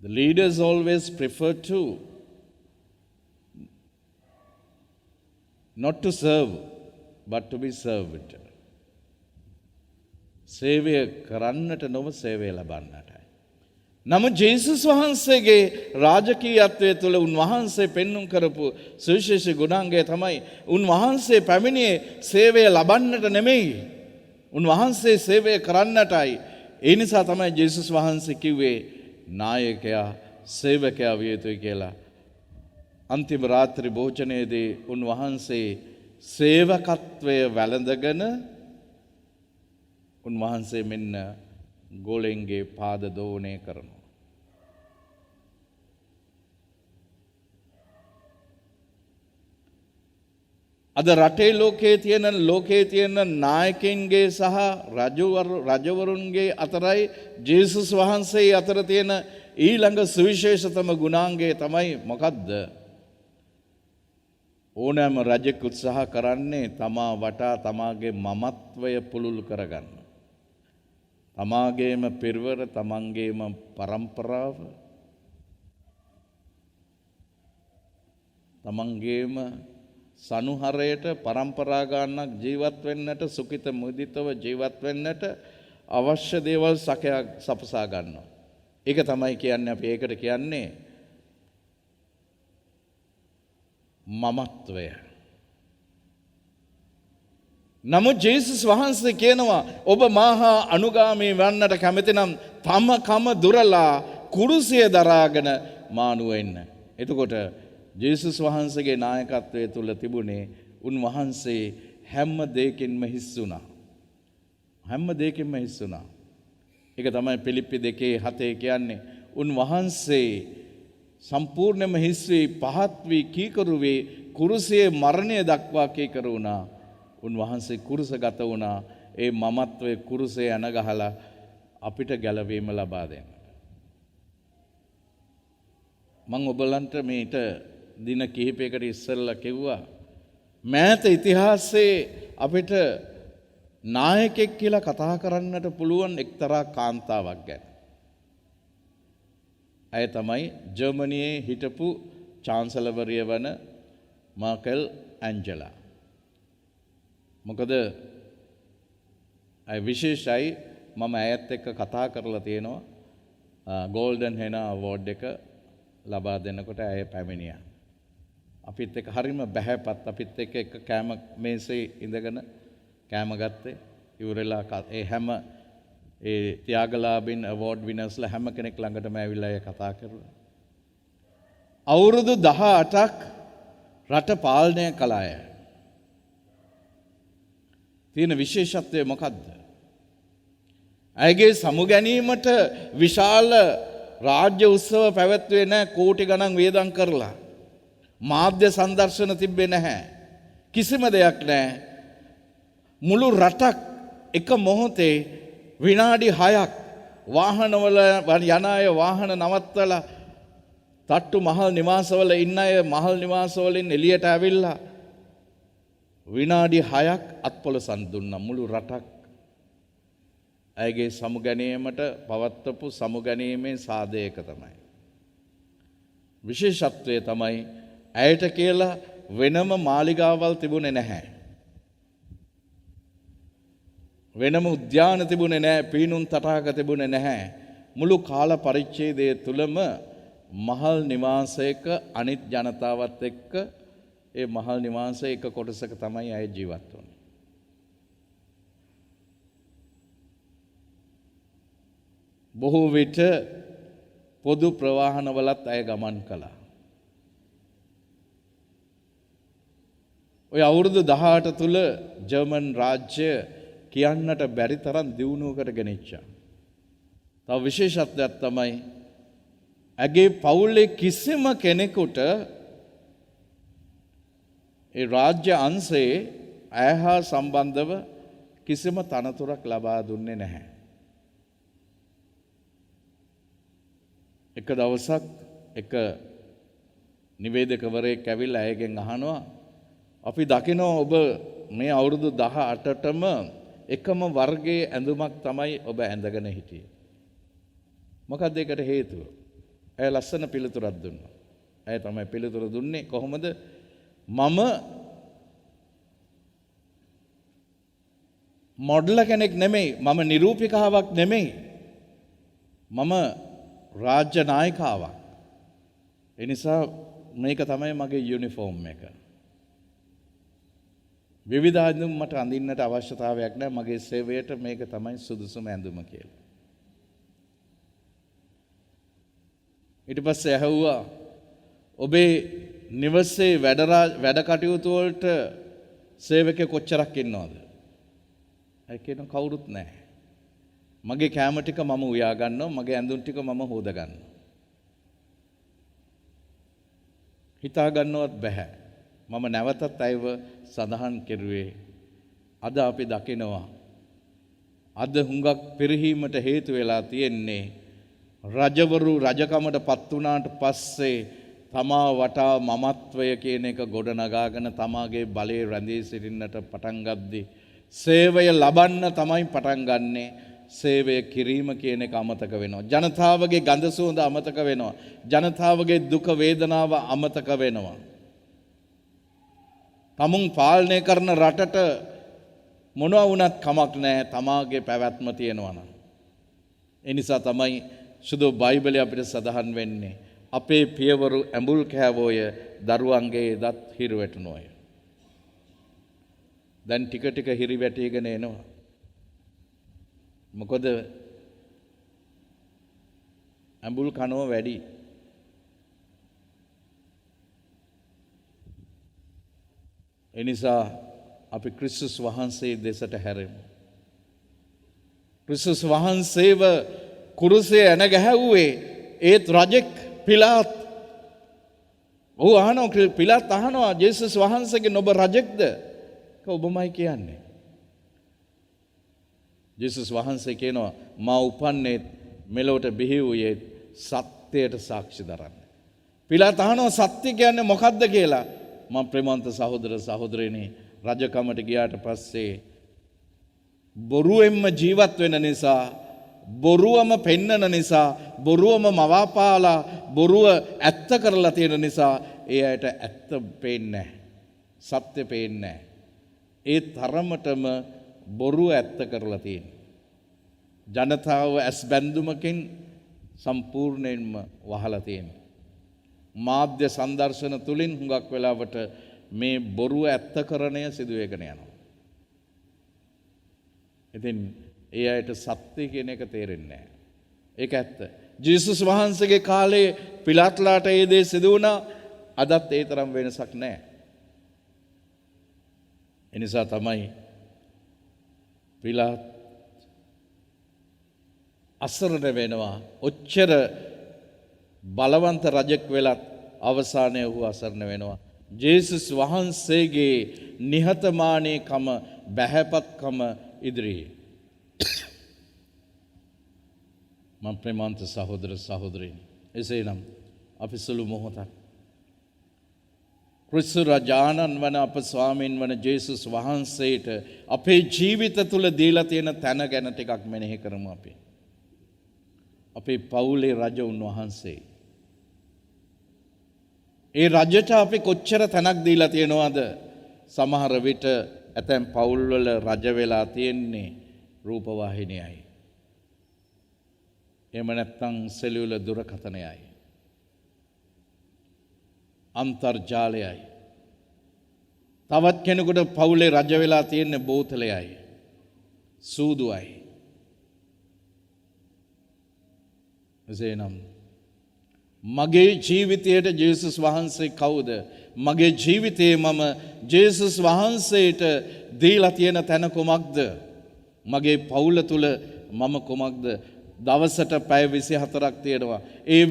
The leaders always prefer to not to serve but to be served. සේවය කරන්නට නොව සේවය ලබන්නටයි. නමුත් ජේසුස් වහන්සේගේ රාජකීයත්වයේ තුල උන්වහන්සේ පෙන්눔 කරපු සුවිශේෂී ගුණාංගය තමයි උන්වහන්සේ පැමිණියේ සේවය ලබන්නට නෙමෙයි. උන්වහන්සේ සේවය කරන්නටයි. ඒ නිසා තමයි ජේසුස් වහන්සේ කිව්වේ නායකයා සේවකයා විය යුතුයි කියලා. අන්තිම රාත්‍රී භෝජනයේදී උන්වහන්සේ සේවකත්වය වැළඳගෙන උන්වහන්සේ මෙන්න ගෝලෙන්ගේ පාද දෝණය කරනවා. අද රටේ ලෝකයේ තියෙන නායකයින්ගේ සහ රජවරුන්ගේ අතරයි ජේසුස් වහන්සේ අතර තියෙන ඊළඟ සුවිශේෂතම ගුණාංගය තමයි මොකද්ද? ඕනෑම රජෙක් උත්සාහ කරන්නේ තමා වටා තමාගේ මමත්වය පුළුල් කරගන්න. තමාගේම පිරිවර, තමන්ගේම පරම්පරාව, තමන්ගේම සනුහරයට පරම්පරා ගානක් ජීවත් වෙන්නට, සුඛිත මුදිතව ජීවත් වෙන්නට අවශ්‍ය දේවල් සපසා ගන්නවා. ඒක තමයි කියන්නේ අපි ඒකට කියන්නේ මමත්වය. නමුත් ජේසුස් වහන්සේ කියනවා ඔබ මාහා අනුගාමී වන්නට කැමති නම් තම කම දුරලා කුරුසිය දරාගෙන මානු වෙන්න. එතකොට ජේසුස් වහන්සේගේ නායකත්වයේ තුල තිබුණේ උන්වහන්සේ හැම දෙයකින්ම හිස් වුණා. හැම දෙයකින්ම හිස් වුණා. ඒක තමයි පිලිප්පි 2:7 කියන්නේ. උන්වහන්සේ සම්පූර්ණයෙන්ම හිස් වී පහත් වී කීකරු වී කුරුසියේ මරණය දක්වා කීකරු වුණා. උන්වහන්සේ කුරුසගත වුණා. ඒ මමත්වයේ කුරුසේ අනගහලා අපිට ගැලවීම ලබා දෙන්න. මම ඔබලන්ට මේට දින කිහිපයකට ඉස්සෙල්ලා කිව්වා මෑත ඉතිහාසයේ අපිට නායකයෙක් කියලා කතා කරන්නට පුළුවන් එක්තරා කාන්තාවක් ගැන. ඇය තමයි ජර්මනියේ හිටපු චාන්සලර්වරිය වන මාකල් ඇන්ජලා. මොකද අය විශේෂයි. මම ඇයත් එක්ක කතා කරලා තියෙනවා ගෝල්ඩන් හෙනා අවෝඩ් එක ලබා දෙනකොට ඇය පැමිණියා. අපිත් එක්ක හරිම බැහැපත්. අපිත් එක්ක එක කෑම මේසේ ඉඳගෙන කෑම ගත්තේ. ඉවරලා ඒ හැම ඒ ත්‍යාගලාභින් අවෝඩ් විනර්ස්ලා හැම කෙනෙක් ළඟටම ඇවිල්ලා අය කතා කරලා. අවුරුදු 18ක් රට පාලනය කළ අය. තියෙන විශේෂත්වය මොකද්ද? ඇයගේ සමුගැනීමට විශාල රාජ්‍ය උත්සව පැවැත්වුවේ නැහැ කෝටි ගණන් වියදම් කරලා. මාධ්‍ය සංදර්ශන තිබ්බේ නැහැ. කිසිම දෙයක් නැහැ. මුළු රටක් එක මොහොතේ විනාඩි 6ක් වාහනවල යන අය වාහන නවත්තලා තට්ටු මහල් නිවාසවල ඉන්න අය මහල් නිවාසවලින් එළියට ඇවිල්ලා විනාඩි 6ක් අත්පොලසන් දුන්නා මුළු රටක්. ඇයගේ සමුගැනීමට පවත්වපු සමුගැනීමේ සාධයක තමයි. විශේෂත්වය තමයි ඇයට කියලා වෙනම මාලිගාවල් තිබුණේ නැහැ. වෙනම උද්‍යාන තිබුණේ නැහැ, පීනුම් තටාක තිබුණේ නැහැ. මුළු කාල පරිච්ඡේදය තුලම මහල් නිවාසයක අනිත් ජනතාවත් එක්ක ඒ මහල් නිවාසයේ එක කොටසක තමයි අය ජීවත් වුනේ. බොහෝ විට පොදු ප්‍රවාහනවලත් අය ගමන් කළා. ඔය අවුරුදු 18 තුල ජර්මන් රාජ්‍ය කියන්නට බැරි තරම් දියුණුවකට ගෙනිච්චා. තව විශේෂත්වයක් තමයි ඇගේ පවුලේ කිසිම කෙනෙකුට ඒ රාජ්‍ය අංශයේ ඇය හා සම්බන්ධව කිසිම තනතුරක් ලබා දුන්නේ නැහැ. එක දවසක් එක නිවේදකවරයෙක් ඇවිල්ලා ඇයගෙන් අහනවා අපි දකිනවා ඔබ මේ අවුරුදු 18ටම එකම වර්ගයේ ඇඳුමක් තමයි ඔබ ඇඳගෙන හිටියේ. මොකක්ද ඒකට හේතුව? ඇය ලස්සන පිළිතුරක් දුන්නා. ඇය තමයි පිළිතුර දුන්නේ කොහොමද? මම මොඩල් කෙනෙක් නෙමෙයි, මම නිරූපිකාවක් නෙමෙයි. මම රාජ්‍ය නායිකාවක්. ඒ නිසා මේක තමයි මගේ යුනිෆෝම් එක. විවිධ ඇඳුම් මට අඳින්නට අවශ්‍යතාවයක් නැහැ. මගේ සේවයට මේක තමයි සුදුසුම ඇඳුම කියලා. ඊට පස්සේ ඇහුවා ඔබේ නිවසේ වැඩ කටයුතු වලට සේවකයෙක් කොච්චරක් ඉන්නවද? ඒ කියන කවුරුත් නැහැ. මගේ කැම ටික මම උයා ගන්නවා, මගේ ඇඳුම් ටික මම හොද ගන්නවා. හිතා ගන්නවත් බෑ. මම නැවතත් අයව සඳහන් කෙරුවේ අද අපි දකිනවා අද හුඟක් පෙරහීමට හේතු වෙලා තියෙන්නේ රජවරු රජකමට පත් වුණාට පස්සේ තමා වටා මමත්වය කියන එක ගොඩනගාගෙන තමාගේ බලය රැඳී සිටින්නට පටන් ගද්දී සේවය ලබන්න තමයි පටන් ගන්නෙ. සේවය කිරීම කියන එක අමතක වෙනවා. ජනතාවගේ ගඳ සුවඳ අමතක වෙනවා. ජනතාවගේ දුක වේදනාව අමතක වෙනවා. තමුන් පාලනය කරන රටට මොනවා වුණත් කමක් නැහැ තමාගේ පැවැත්ම තියෙනවා නම්. ඒ නිසා තමයි සුදු බයිබලයේ අපිට සඳහන් වෙන්නේ අපේ පියවරු ඇඹුල් කෑවෝය දරුවන්ගේ දත් හිරු වැටුණෝය. දැන් ටික ටික හිරි වැටීගෙන එනවා. මොකද ඇඹුල් කනෝ වැඩි. එනිසා අපි ක්‍රිස්තුස් වහන්සේ දෙසට හැරෙමු. ක්‍රිස්තුස් වහන්සේව කුරුසේ ඇන ගැහැව්වේ ඒත් රජෙක් පිලාත්. ඔහු අහනවා පිලාත් අහනවා ජේසුස් වහන්සේගෙන් ඔබ රජෙක්ද? ඔබමයි කියන්නේ. ජේසුස් වහන්සේ කියනවා මා උපන්නේ මෙලොවට බිහි වූයේ සත්‍යයට සාක්ෂි දරන්න. පිලාත් අහනවා සත්‍ය කියන්නේ මොකක්ද කියලා. මම ප්‍රේමවන්ත සහෝදර සහෝදරියනි රජකමට ගියාට පස්සේ බොරුවෙන්ම ජීවත් වෙන නිසා බොරුවම පෙන්නන නිසා බොරුවම මවාපාලා බොරුව ඇත්ත කරලා තියෙන නිසා ඒ අයට ඇත්ත පේන්නේ නැහැ. සත්‍ය පේන්නේ නැහැ. ඒ තරමටම බොරුව ඇත්ත කරලා තියෙන. ජනතාව ඇස් බැඳුමකින් සම්පූර්ණයෙන්ම වහලා තියෙන. මාධ්‍ය සංදර්ශන තුලින් හුඟක් වෙලාවට මේ බොරුව ඇත්තකරණය සිදු වෙගෙන යනවා. ඉතින් ඒ අයට සත්‍ය කියන එක තේරෙන්නේ නැහැ. ඒක ඇත්ත. ජේසුස් වහන්සේගේ කාලේ පිලාත්ලාට ඒ දේ සිදු වුණා. අදත් ඒ තරම් වෙනසක් නැහැ. ඒ නිසා තමයි පිලාත් අසරණ වෙනවා. ඔච්චර බලවන්ත රජෙක් වෙලත් අවසානයේ ඔහු අසරණ වෙනවා. ජේසුස් වහන්සේගේ නිහතමානීකම බැහැපත්කම ඉදිරියේ. මම ප්‍රේමන්ත සහෝදර සහෝදරීනි, එසේනම් අපි සුළු මොහොතක් ක්‍රිස්තු රජාණන් වන අප ස්වාමීන් වන ජේසුස් වහන්සේට අපේ ජීවිත තුළ දීලා තියෙන තැන ගැන ටිකක් මෙනෙහි කරමු. අපේ පවුලේ රජ උන්වහන්සේ. ඒ රජට අපි කොච්චර තැනක් දීලා තියෙනවද? සමහර විට ඇතැම් පවුල්වල රජ වෙලා තියෙන්නේ රූපවාහිනියයි. එහෙම නැත්නම් සෙලියුලර් දුරකථනයයි. අන්තර්ජාලයයි. තවත් කෙනෙකුට පවුලේ රජ වෙලා තියෙන්නේ බෝතලයයි. සූදුවයි. එසේනම් මගේ ජීවිතයට ජේසුස් වහන්සේ කවුද? මගේ ජීවිතයේ මම ජේසුස් වහන්සේට දීලා තියෙන තැන කොමක්ද? මගේ පවුල තුල මම කොමක්ද? දවසට පැය 24ක් තියෙනවා. ඒ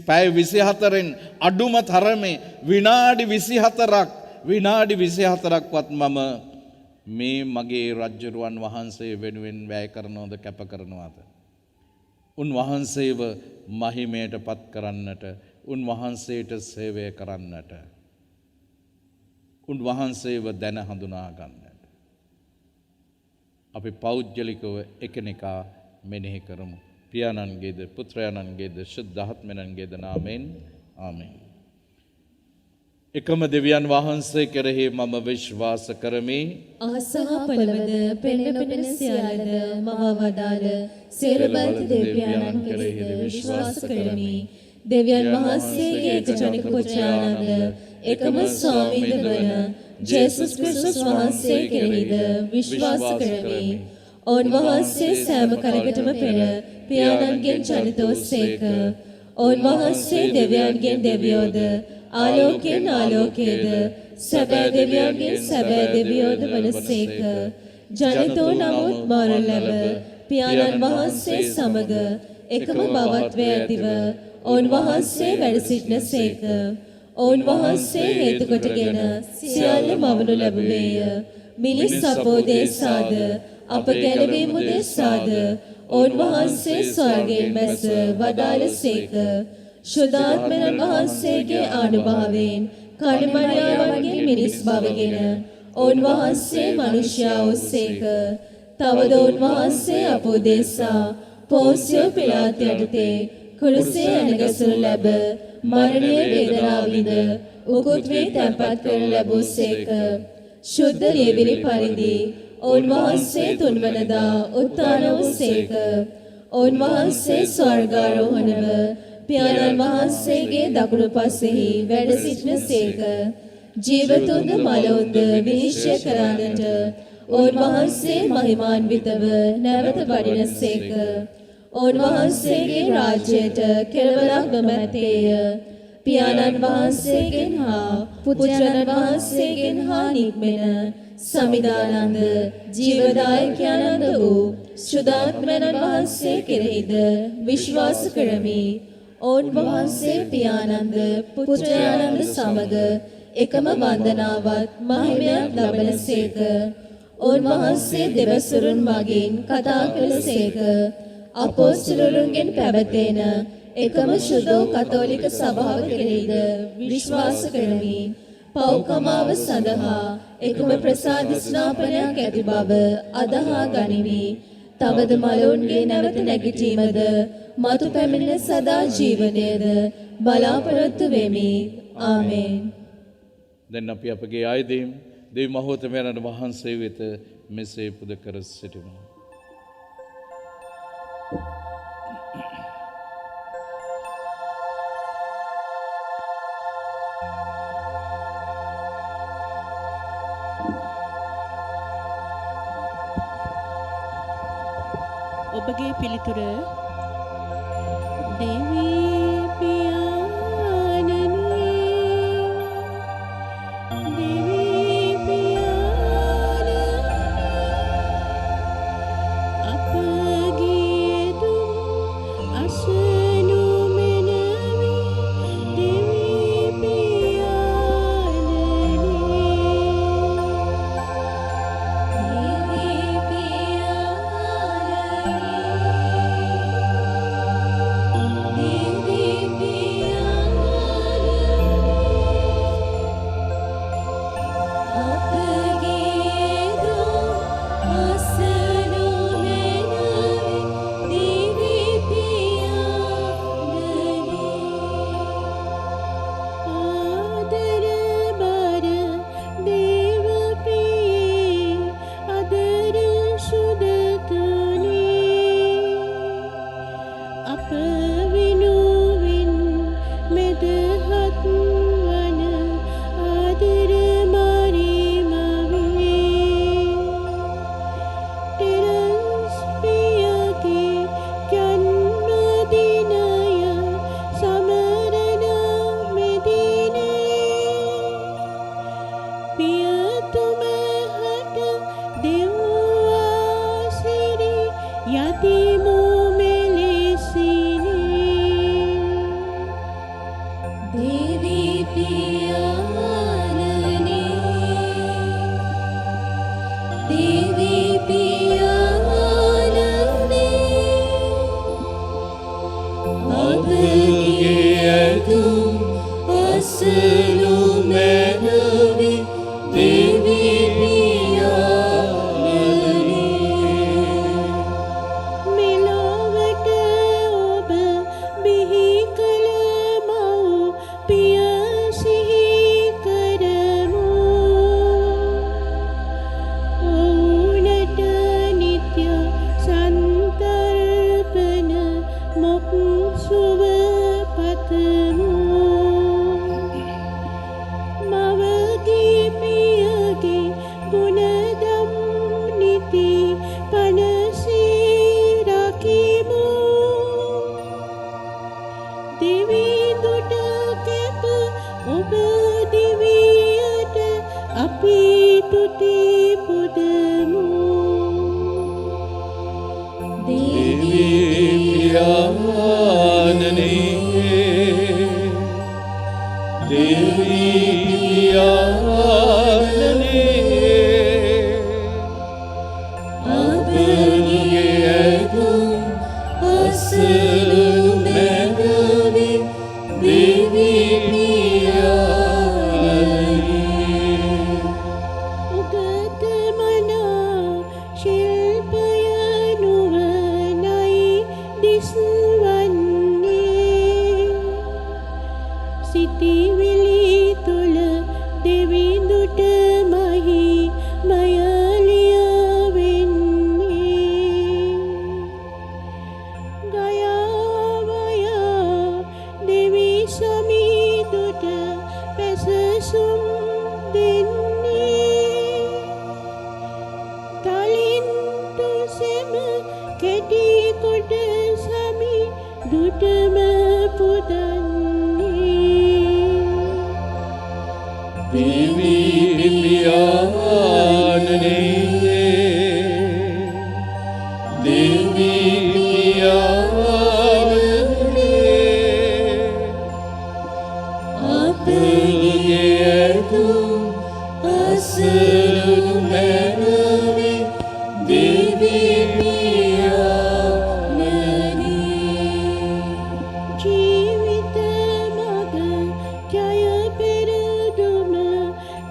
පැය 24න් අඩුම තරමේ විනාඩි 24ක්වත් මම මේ මගේ රජ්ජුරුවන් වහන්සේ වෙනුවෙන් වැය කරනවද, කැප කරනවද? උන්වහන්සේව මහිමයට පත් කරන්නට, උන්වහන්සේට සේවය කරන්නට, උන්වහන්සේව දැන හඳුනා ගන්නට අපි පෞද්ගලිකව එකිනෙකා මෙනෙහි කරමු. පියාණන්ගේද පුත්‍රයාණන්ගේද ශුද්ධාත්මයන්ගේද නාමයෙන් ආමෙන්. එකම දෙවියන් වහන්සේ කෙරෙහි මම විශ්වාස කරමි. අහස හා පොළවද පෙනෙන සියල්ලද මව වදාළ සේරබන්ත දෙවියන් කෙරෙහි විශ්වාස කරමි. දෙවියන් වහන්සේගේ එකජනික පුත්‍රයාණන්ද එකම ස්වාමීන් වන ජේසුස් ක්‍රිස්තුස් වහන්සේ කෙරෙහිද විශ්වාස කරමි. උන්වහන්සේ සෑම කලකටම පෙර පියාණන්ගෙන් ජනිතෝ සේක. උන්වහන්සේ දෙවියන්ගෙන් දෙවියෝද ආලෝකයෙන් ආලෝකයේද සැබෑ දෙවියන්ගෙන් සැබෑ දෙවියෝද වනසේක. ජනිතෝ නමුත් මරණ ලැබ පියාණන් වහන්සේ සමග එකම භවත්වය ඇතිව උන්වහන්සේ වැඩ සිටින සේක. උන්වහන්සේ හේතු කොටගෙන සියල්ල මවනු ලැබුවේය. මිනිස් අපෝදේසාද අප ගැලවීම උදෙසාද උන්වහන්සේ ස්වර්ගයෙන් බැස වදාළ සේක. ශුද්ධාත්මයන් වහන්සේගේ ආනුභාවයෙන් කණිමණියාවන්ගේ මිනිස් බවගෙන උන්වහන්සේ මනුෂ්‍යයා වූසේක. තවද උන්වහන්සේ අපෝදේසා පෝන්සියෝ පිලාත් යටතේ කුරුසේ ඇනගසනු ලැබ මරණය වේදනා විඳ උකුත් වී තැන්පත් කරනු ලැබූසේක. ශුද්ධ ලියවිලි පරිදි උන්වහන්සේ තුන්වනදා උත්ථාන වූසේක. උන්වහන්සේ ස්වර්ගාරෝහණව පියාණන් වහන්සේගේ දකුණු පසෙහි වැඩ සිටින සේක. ජීවතුන්ද මලවුන්ද විනිශ්චය කරන්නට උන්වහන්සේ මහිමාන්විතව නැවත වඩින සේක. උන්වහන්සේගේ රාජ්‍යයට කෙළවරක් නොමැත්තේය. පියාණන් වහන්සේගෙන් හා පුත්‍රයන් වහන්සේගෙන් හා නික්මෙන සමිදානන්ද ජීවදායකයන්ද වූ ශුද්ධාත්මයන් වහන්සේ කෙරෙහිද විශ්වාස කරමි. උන්වහන්සේ පියාණන්ද පුත්‍රයාණන්ද සමග එකම වන්දනාවත් මහිමයක් ලබන සේක. උන්වහන්සේ දෙවසුරුන් මගින් කතා කළ සේක. අපොස්තලරුන්ගෙන් පැවතෙන එකම ශුද්ධ කතෝලික සභාව කෙරෙහිද විශ්වාස කරමි. පෞකමාව සඳහා එකම ප්‍රසාද ස්නාපනයක් ඇති බව අදහා ගනිමි. තවද මලවුන්ගේ නැවත නැගිටීමද මතු පැමිණෙන සදා ජීවනයද බලාපොරොත්තු වෙමි. ආමේන්. දැන් අපි අපගේ ආයදීම් දෙවි මහෝත්තමයන් වහන්සේ වෙත මෙසේ පුද කර සිටිමු. ඔබගේ පිළිතුර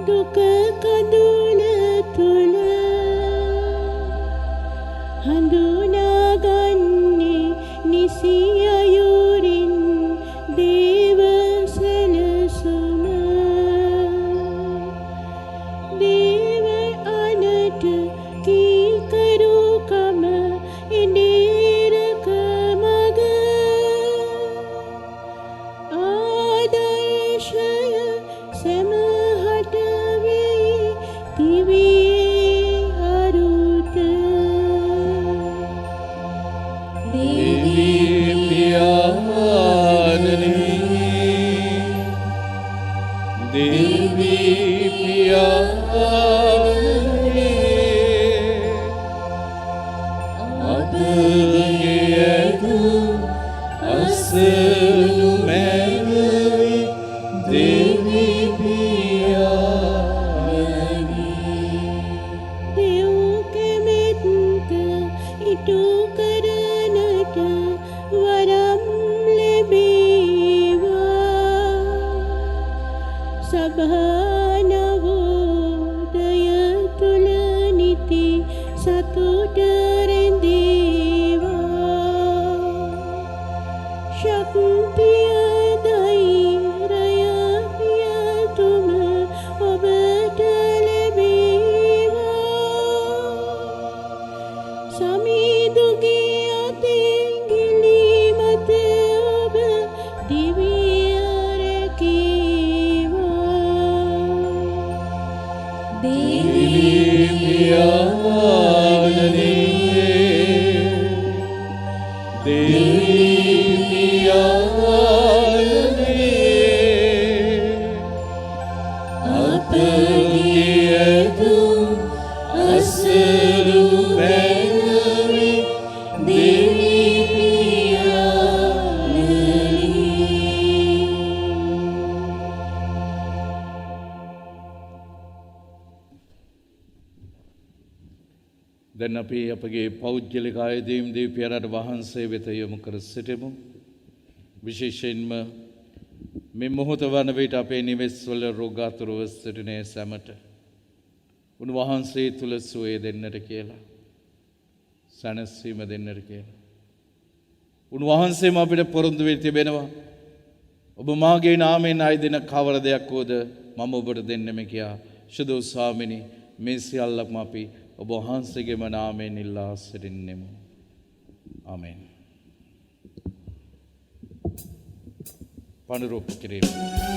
දුක කඳුල තුල ඇති සතුට රැඳේවා ශක්තිය ධෛර්යය යතුම ඔබට ලැබේවා සමීදුගේ අතින් ගිලීමත ඔබ දිවිය රැකේවා දැන් අපි අපගේ පෞද්ගලික ආයතීම් දීපියරට වහන්සේ වෙත යොමු කර සිටිමු. විශේෂයෙන්ම මේ මොහොත වන විට අපේ නිවෙස්වල රෝගාතුරව සිටින සැමට උන්වහන්සේ තුල සුවය දෙන්නට කියලා සැනසීම දෙන්නට කියලා උන්වහන්සේම අපිට පොරොන්දු වී තිබෙනවා. ඔබ මාගේ නාමයෙන් ආයදින කවර දෙයක් වුවද මම ඔබට දෙන්නෙමි කියා. ශුද්ධ ස්වාමිනී මේ සියල්ලක්ම අපි ඔබ වහන්සේගේම නාමයෙන් ඉල්ලා සිටින්නෙමු. ආමෙන්. පඬුරුප් කිරීම.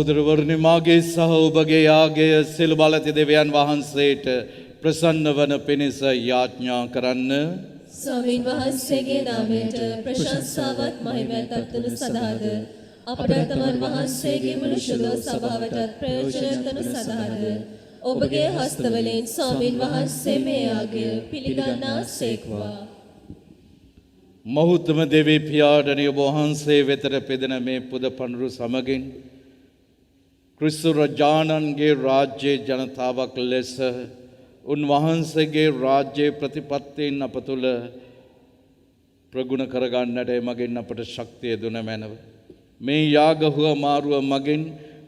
සහෝදරවරුනි මාගේ සහ ඔබගේ යාගය සිල් බලති දෙවියන් වහන්සේට ප්‍රසන්න වන පිණිස යාඥා කරන්න. ස්වාමින් වහන්සේගේ නාමයට ප්‍රශංසාවත් මහිමයත් අත්වනු සදාද අපට තමන් වහන්සේගේ මුළු ශුද්ධ සභාවටත් ප්‍රයෝජනයත්වනු සදාද ඔබගේ හස්තවලින් ස්වාමින් වහන්සේ මේ යාගය පිළිගන්නා සේක්වා. මහුත්තම දෙවී පියාණනි ඔබ වහන්සේ වෙතට පෙදෙන මේ පුද පඬුරු සමගින් ක්‍රිස්තු රජාණන්ගේ රාජ්‍යයේ ජනතාවක් ලෙස උන්වහන්සේගේ රාජ්‍යයේ ප්‍රතිපත්තීන් අප තුළ ප්‍රගුණ කරගන්නට එමගින් අපට ශක්තිය දුන මැනව. මේ යාග හුවමාරුව මගින්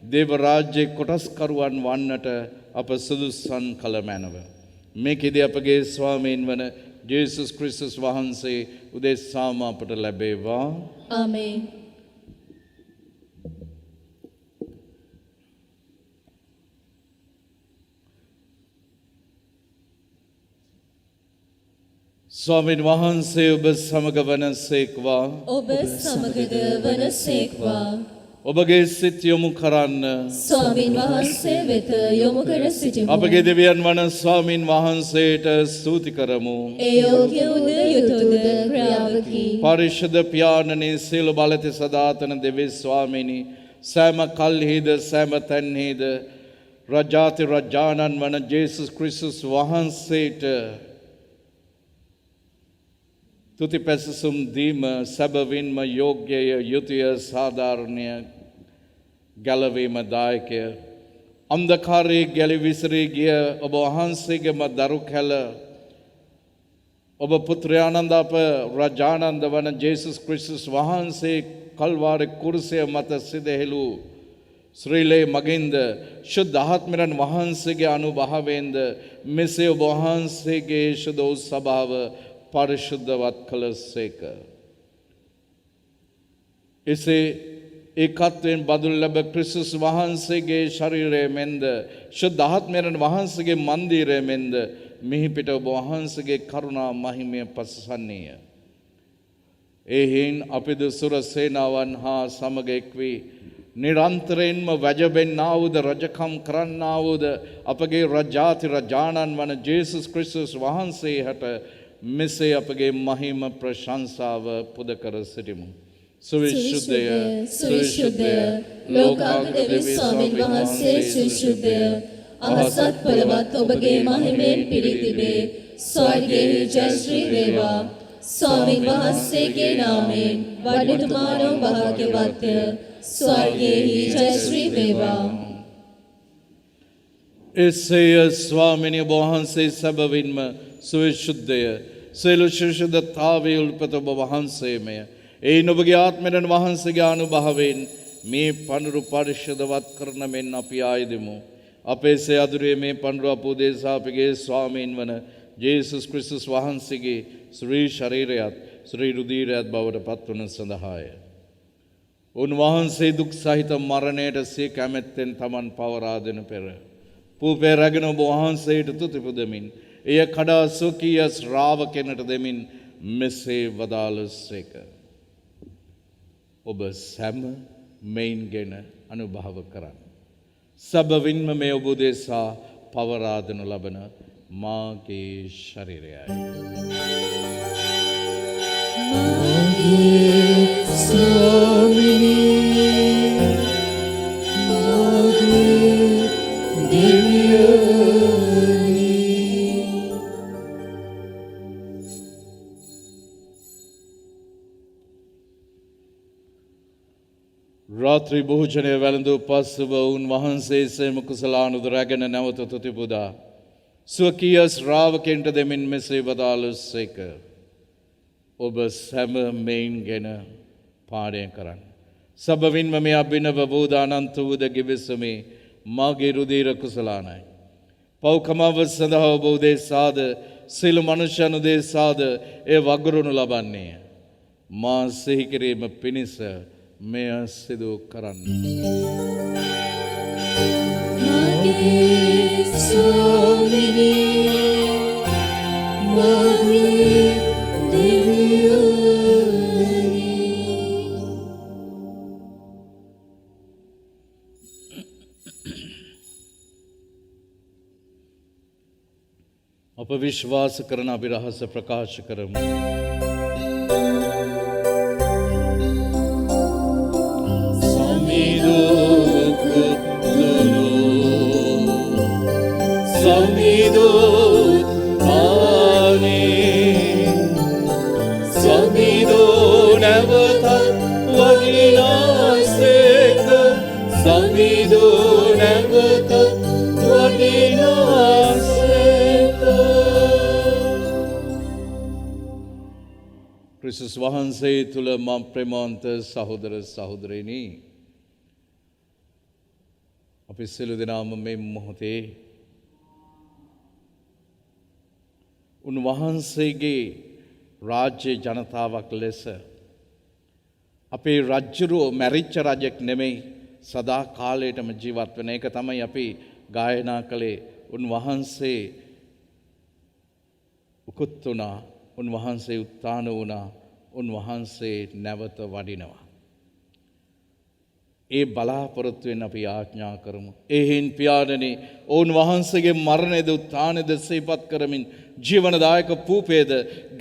දේව රාජ්‍යයේ කොටස්කරුවන් වන්නට අප සුදුසන් කළ මැනව. මේකෙදී අපගේ ස්වාමීන් වන ජේසුස් ක්‍රිස්තුස් වහන්සේ උදෙසාම අපට ලැබේවා. ආමේන්. ස්වාමීන් වහන්සේ ඔබ සමග වනසේක්වා. ඔබ සමගද වනසේක්වා. ඔබගේ සිත් යොමු කරන්න. ස්වාමින් වහන්සේ වෙත යොමු කර සිටිමු. අපගේ දෙවියන් වන ස්වාමීන් වහන්සේට ස්තුති කරමු. ඒ යෝග්‍ය උද යුතුයද ක්‍රියාවකි. පරිශුද්ධ පියාණනි සියලු බලති සදාතන දෙවි ස්වාමීනි සෑම කල්හිද සෑම තැන්හිද රජාති රජාණන් වන ජේසුස් ක්‍රිස්තුස් වහන්සේට තුති පැසසුම් දීම සැබවින්ම යෝග්‍යය යුතුය සාධාරණය ගැලවීම දායකය. අන්ධකාරයේ ගැලි විසිරී ගිය ඔබ වහන්සේගේම දරු කැල ඔබ පුත්‍රයානන්ද අප රජානන්ද වන ජේසුස් ක්‍රිස්තුස් වහන්සේ කල්වාරි කුරුසය මත සිදහෙළු ශ්‍රීලේ මගින්ද ශුද්ධ ආත්මයන් වහන්සේගේ අනුභවයෙන්ද මෙසේ ඔබ වහන්සේගේ ශුද්ධ සභාව පරිශුද්ධවත් කළසේක. එසේ ඒකත්වයෙන් බදුල් ලැබ ක්‍රිස්තුස් වහන්සේගේ ශරීරය මෙන්ද ශුද්ධ ආත්මයන් වහන්සේගේ මන්දිරය මෙන්ද මිහිපිට ඔබ වහන්සේගේ කරුණා මහිමය පසසන්නේය. එහින් අපිද සුර සේනාවන් හා සමග එක් වී නිරන්තරයෙන්ම වැජබෙන්නා වූද රජකම් කරන්නා වූද අපගේ රජාති රජාණන් වන ජේසුස් ක්‍රිස්තුස් වහන්සේ හට මෙසේ අපගේ මහිම ප්‍රශංසාව පුද කර සිටිමු. සුවිශුද්ධය සුවිශුද්ධය ලෝකාග්‍ර දෙවි ස්වාමින් වහන්සේ සුවිශුද්ධය අහසත් පොළවත් ඔබගේ මහිමෙන් පිරී තිබේ. ස්වර්ගයේ ජය ශ්‍රී වේවා. ස්වාමින් වහන්සේගේ නාමයෙන් වඩිතුමාණෝ භාග්‍යවත්ය. ස්වර්ගයේ ජය ශ්‍රී වේවා. එසේය ස්වාමිනී ඔබ වහන්සේ සැබවින්ම සුවිශුද්ධය සියලු ශුද්ධතාවයේ උල්පත ඔබ වහන්සේමය. ඒ ඔබගේ ආත්මයන් වහන්සේගේ අනුභවයෙන් මේ පඬුරු පරිශුද්ධවත් කරන මෙන් අපි ආයදෙමු. අපේ සයදුරේ මේ පඬුරු අප උදෙසා අපගේ ස්වාමීන් වන ජේසුස් ක්‍රිස්තුස් වහන්සේගේ ශ්‍රී ශරීරයත් ශ්‍රී රුධිරයත් බවට පත්වන සඳහාය. උන්වහන්සේ දුක් සහිත මරණයට සිය කැමැත්තෙන් තමන් පවරා දෙන පෙර පූපේ රැගෙන ඔබ වහන්සේට තුති පුදමින් එය කඩා සුකීය ශ්‍රාවකෙනට දෙමින් මෙසේ වදාළසේක. ඔබ සැම මෙයින්ගෙන අනුභව කරන්න. සැබවින්ම මේ ඔබ උදෙසා පවරා දෙනු ලබන මාගේ ශරීරයයි. රාත්‍රී භෝජනය වැළඳූ පසුව උන්වහන්සේ සේම කුසලානුද රැගෙන නැවත තුති පුදා ස්වකීය ශ්‍රාවකයන්ට දෙමින් මෙසේ වදාළසේක. ඔබ සැම මෙයින්ගෙන පානය කරන්න. සැබවින්ම මේ අභිනව වූද අනන්ත වූද ගිවිසුමේ මාගේ රුධිර කුසලානයි. පව්කමාව සඳහා ඔබ උදෙසාද සියලු මනුෂ්‍යයන් උදෙසාද එය වගුරුනු ලබන්නේය. මා සිහි කිරීම පිණිස මෙය සිදු කරන්න. අප විශ්වාස කරන අපි රහස ප්‍රකාශ කරමු. ක්‍රිස්තුස් වහන්සේ තුළ මම ප්‍රේමවන්ත සහෝදර සහෝදරියනි, අපි සියලු දෙනාම මේ මොහොතේ උන්වහන්සේගේ රාජ්‍ය ජනතාවක් ලෙස අපේ රජ්ජුරුවෝ මැරිච්ච රජෙක් නෙමෙයි, සදා කාලයටම ජීවත් වෙන එක තමයි අපි ගායනා කළේ. උන්වහන්සේ උකුත් වුණා, උන්වහන්සේ උත්ථාන වුණා, උන්වහන්සේ නැවත වඩිනවා. ඒ බලාපොරොත්තුවෙන් අපි යාඥා කරමු. එහෙන් පියාණනි, උන්වහන්සේගේ මරණයද උත්ථානයද සිහිපත් කරමින් ජීවනදායක පූපේද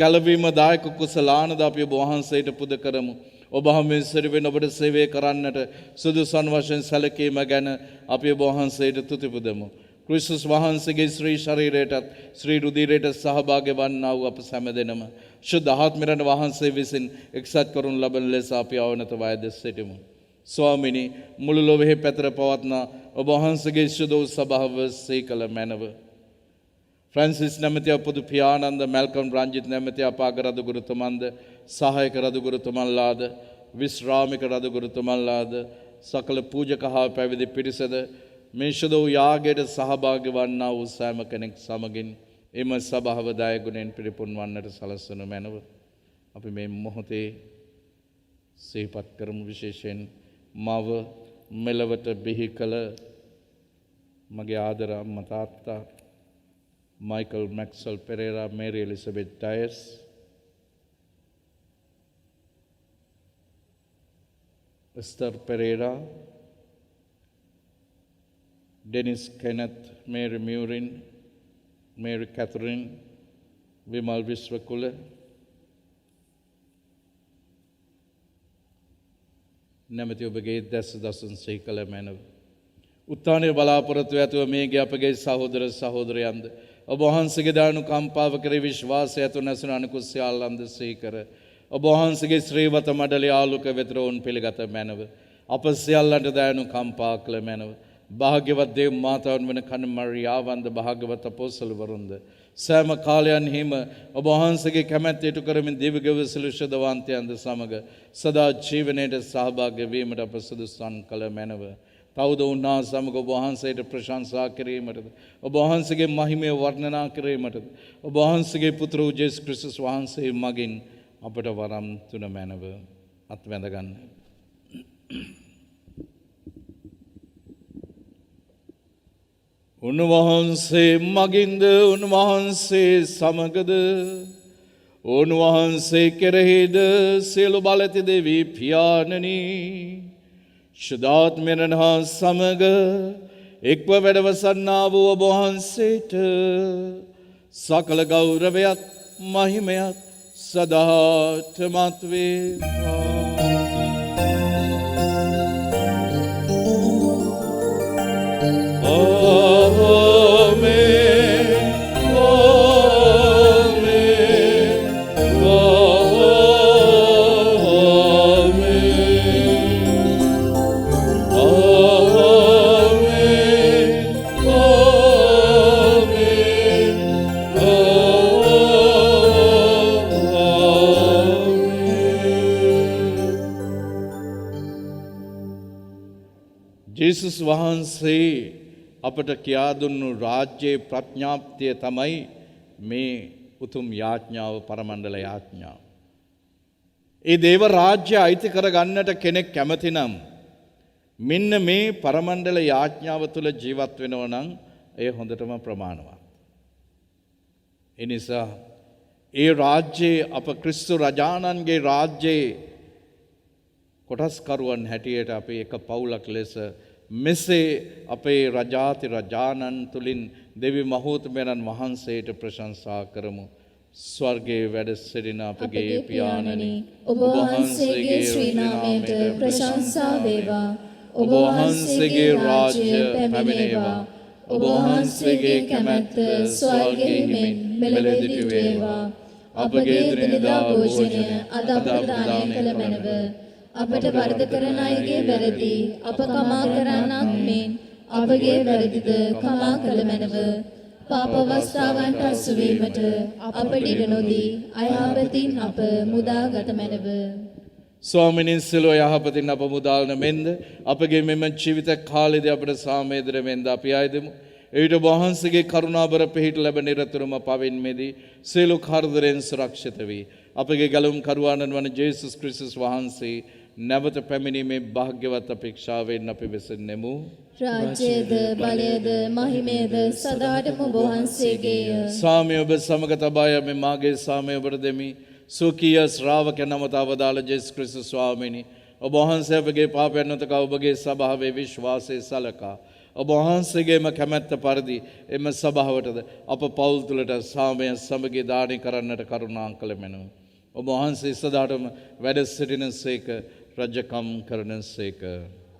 ගැලවීමදායක කුසලානද අපි ඔබ වහන්සේට පුද කරමු. ඔබ හැමෙස්සර වෙන ඔබට සේවය කරන්නට සුදුසුන් වශයෙන් සැලකීම ගැන අපි ඔබ වහන්සේට තුති පුදමු. ක්‍රිස්තුස් වහන්සේගේ ශ්‍රී ශරීරයටත් ශ්‍රී රුධිරයට සහභාගී වන්නා වූ අප සැමදෙනම ශුද්ධ ආත්මයන් වහන්සේ විසින් එක්සත් කරනු ලබන ලෙස අපි අවනත වයද සිටිමු. ස්වාමිනී, මුළු ලොවෙහි පැතර පවත්නා ඔබ වහන්සේගේ ශුද්ධ සභාව සීකල මැනව. ෆ්‍රැන්සිස් නැමැති අපොදු පියාණන්ද, මැල්කම් රංජිත් නැමැති අපාග රදුගුරුතුමන්ද, සහායක රදුගුරුතුමන්ලාද, විශ්‍රාමික රදුගුරුතුමන්ලාද, සකල පූජක හා පැවිදි පිරිසද මේ ශුද්ධ යාගයට සහභාගී වන්නා වූ සෑම කෙනෙක් සමගින් එම සභාව දායගුණෙන් පිරිපුන් වන්නට සලස්වනු මැනව. අපි මේ මොහොතේ සිහිපත් කරමු. විශේෂයෙන් මව මෙලවට බිහි කළ මගේ ආදර අම්මා තාත්තා Michael Maxwell Pereira, Mary Elizabeth Dias, Esther Pereira, Dennis Kenneth, Mary Murin, Mary Catherine, Vimal Viswakula, නැමැති ඔබගේ දැස දසුන් සිහි කළ මැනව. උත්ථානයේ බලාපොරොත්තු ඇතුව මේගේ අපගේ සහෝදර සහෝදරයන්ද ඔබ වහන්සේගේ දානුකම්පාව කරේ විශ්වාසය ඇතුව නැසුන අනිකුත් සියල්ලන්ද සිහි කර ඔබ වහන්සේගේ ශ්‍රීවත මඩලේ ආලෝක වෙතර වුන් පිළිගත මැනව. අප සියල්ලන්ට දානුකම්පා කළ මැනව. භාග්‍යවත් දේව මාතාවන් වන කන මරියාවන්ද, භාග්‍යවත් අපොස්තලවරුන්ද සෑම කාලයන්හිම ඔබ වහන්සේගේ කැමැත්ත ඉටු කරමින් දිව්‍ය විශේෂදවන්තයන්ද සමග සදා ජීවනයේ සහභාගී වීමට අප සුදුසුන් කළ මැනව. තවද උන්වහන්සේ සමග ඔබ වහන්සේට ප්‍රශංසා කිරීමටද, ඔබ වහන්සේගේ මහිමය වර්ණනා කිරීමටද, ඔබ වහන්සේගේ පුත්‍ර වූ ජේසුස් ක්‍රිස්තුස් වහන්සේ මගින් අපට වරම් තුන මැනව. අත්වැඳ ගන්න. උන්වහන්සේ මගින්ද, උන්වහන්සේ සමගද, උන්වහන්සේ කෙරෙහිද සියලු බල ඇති දෙවි පියාණනි, ශුද්ධාත්මයන් හා සමග එක්ව වැඩවසන්නා වූ ඔබ වහන්සේට සකල ගෞරවයත් මහිමයත් සදාටමත් වේවා. ජේසුස් වහන්සේ අපට කියා දුන්නු රාජ්‍යයේ ප්‍රඥාප්තිය තමයි මේ උතුම් යාඥාව, පරමණ්ඩල යාඥාව. ඒ දේව රාජ්‍ය අයිති කරගන්නට කෙනෙක් කැමති නම් මෙන්න මේ පරමණ්ඩල යාඥාව තුළ ජීවත් වෙනවා නම් එය හොඳටම ප්‍රමාණවත්. ඒ නිසා ඒ රාජ්‍යයේ අප ක්‍රිස්තු රජාණන්ගේ රාජ්‍යයේ කොටස්කරුවන් හැටියට අපි එක පවුලක් ලෙස මෙසේ අපේ රජාති රජානන් තුලින් දෙවි මහෝත්තමයන් වහන්සේට ප්‍රශංසා කරමු. ස්වර්ගයේ වැඩ සිටින අපගේ පියාණනි, ඔබ වහන්සේගේ ශ්‍රී නාමයට ප්‍රශංසා වේවා. ඔබ වහන්සේගේ රාජ්‍ය පැමිණේවා. ඔබ වහන්සේගේ කැමැත්ත ස්වර්ගයේ මෙන් මෙලෙසිට වේවා. අපගේ දිනදා භෝජනය අද අපට දානය කළ මැනව. අපට වරද කරන අයගේ වැරදි අප කමා කරන්නක් මෙන් අපගේ වැරදිද කමා කළ මැනව. පාප අවස්ථාවන්ට අසු වීමට අපට ඉඩ නොදී අයහපතින් අප මුදාගත මැනව. ස්වාමිනින් සිලෝ යහපතින් අප මුදාලන මෙන්ද අපගේ මෙම ජීවිත කාලයේදී අපට සාමේදර මෙන්ද අපි ආයදමු. එවිට වහන්සේගේ කරුණාබර පිහිට ලැබ නිරතුරුම පවින් මෙදී සියලු කරදරෙන් සුරක්ෂිත වී අපගේ ගැලුම් කරුවාණන් වන ජේසුස් ක්‍රිස්තුස් වහන්සේ නැවත පැමිණීමේ භාග්‍යවත් අපේක්ෂාවෙන් අපි වෙසෙන්නෙමු. රාජ්‍යද බලයද මහිමයද සදාටම ඔබ වහන්සේගේය. සාමය ඔබ සමග තබා යමි. මාගේ සාමය ඔබට දෙමි. සුඛීය ශ්‍රාවක නමත අවදාළ ජේසුස් ක්‍රිස්තුස් ස්වාමීනි, ඔබ වහන්සේ අපගේ පාපයන් නොතක ඔබගේ සභාවේ විශ්වාසය සලකා ඔබ වහන්සේගේම කැමැත්ත පරිදි එම සභාවටද අප පවුල් තුළට සාමය සමගී දානය කරන්නට කරුණා කළමෙනු. ඔබ වහන්සේ සදාටම වැඩ සිටින සේක, රජකම් කරන සේක.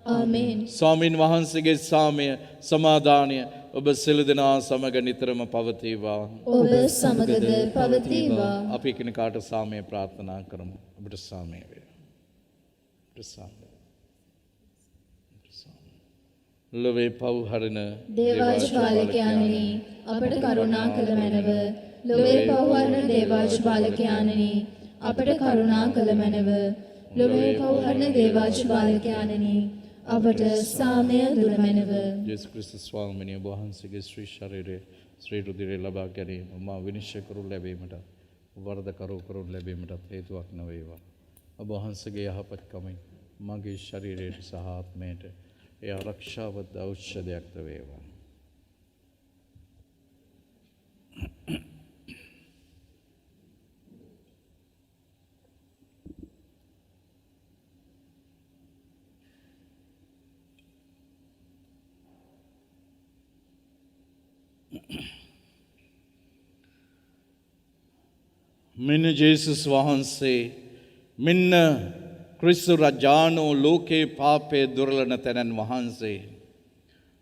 ආමේන්. ස්වාමින් වහන්සේගේ සාමය සමාදානය ඔබ සියලු දෙනා සමග නිතරම පවතිවා. ඔබ සමගද පවතිවා. අපි එකිනෙකාට සාමය ප්‍රාර්ථනා කරමු. ඔබට සාමය වේ. ඔබට සාමය. ලොවේ පව් හරින දේවාජපාලකයාණනි, අපට කරුණා කළ මැනව. ලොවේ පව් හරින දේවාජපාලකයාණනි, අපට කරුණා කළ මැනව. ලොවේ පව් හරින දේවාජපාලකයාණනි, අපට සාමය දුන මැනව. ජේසුස් ක්‍රිස්තුස් ස්වාමීන් වහන්සේගේ ශ්‍රී ශරීරයේ ශ්‍රී රුධිරය ලබා ගැනීම මා විනිශ්චය කරු ලැබීමට වරද කරු ලැබීමට හේතුවක් නොවේවා. ඔබ වහන්සේගේ යහපත්කමින් මගේ ශරීරයට සහ ආත්මයට ඒ ආරක්ෂාවත් ඖෂධයක්ද වේවා. මෙන්න ජේසුස් වහන්සේ, මෙන්න ක්‍රිස්තු රජානෝ ලෝකේ පාපේ දුර්ලන තැනන් වහන්සේ,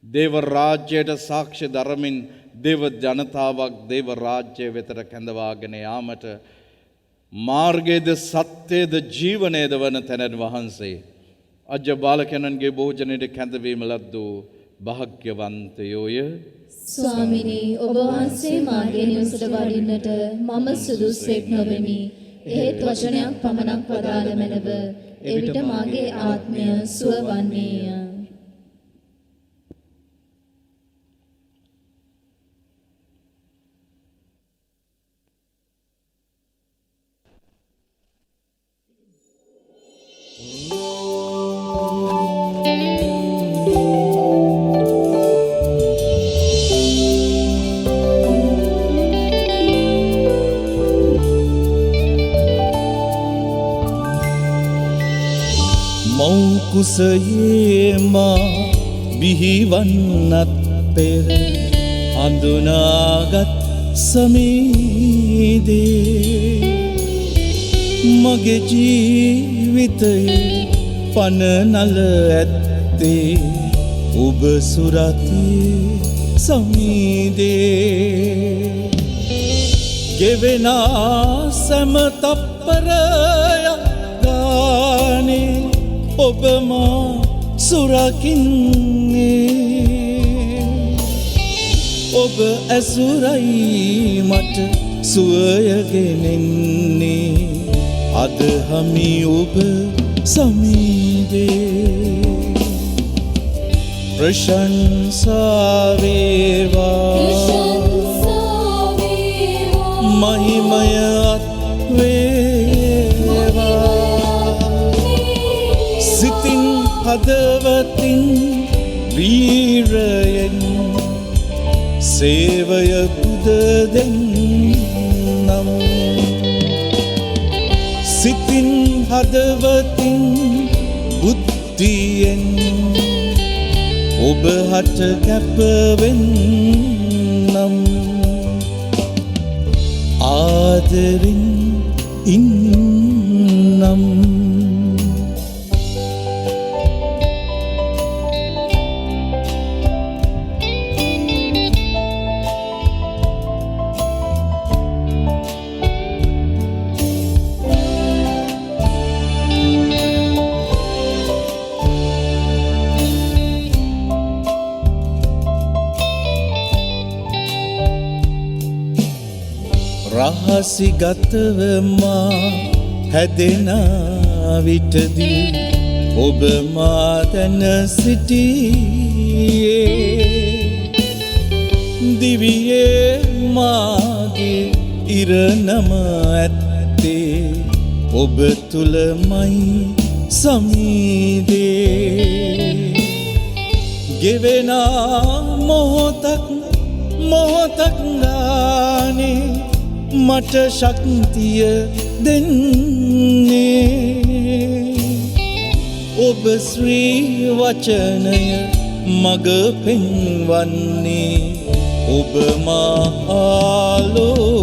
දේව රාජ්‍යයට සාක්ෂි දරමින් දේව ජනතාවක් දේව රාජ්‍ය වෙතට කැඳවාගෙන යාමට මාර්ගයේද සත්‍යයේද ජීවනයේද වන තැනන් වහන්සේ, අජ්ජ බාලකයන්ගේ භෝජනයේ කැඳවීම ලද්දෝ භාග්‍යවන්තයෝය. ස්වාමිනී, ඔබ වහන්සේ මාගේ නිවසට වඩින්නට මම සුදුස්සෙක් නොවෙමි. එහෙත් වචනයක් පමණක් වදාළ මැනව. එවිට මාගේ ආත්මය සුව වන්නේය. කුසයේ මා බිහිවන්නත් පෙර හඳුනාගත් සමීදේ මගේ ජීවිතයේ පනනල ඇත්තේ ඔබ සුරතේ සමීදේ ගෙවෙනා සැම තප්පරයක් ගානේ ඔබ මා සුරකින්නේ ඔබ ඇසුරයි මට සුවයගෙනෙන්නේ අද හමි ඔබ සමීදේ ප්‍රශංසා වේවා මහිමයත් වේවා සිතින් හදවතින් වීරයෙන් සේවය පුද දෙන්නම් සිතින් හදවතින් බුද්ධියෙන් ඔබ හට කැපවෙන්නම් ආදරින් ඉන්නම් රහසිගතව මා හැදෙන විටදී ඔබ මා දැන සිටියේ දිවියේ මාගේ ඉරණම ඇත්තේ ඔබ තුලමයි සමීදේ ගෙවෙන මොහොතක් ගානේ මට ශක්තිය දෙන්නේ ඔබ ශ්‍රී වචනය මග පෙන්වන්නේ ඔබ මා ආලෝකේ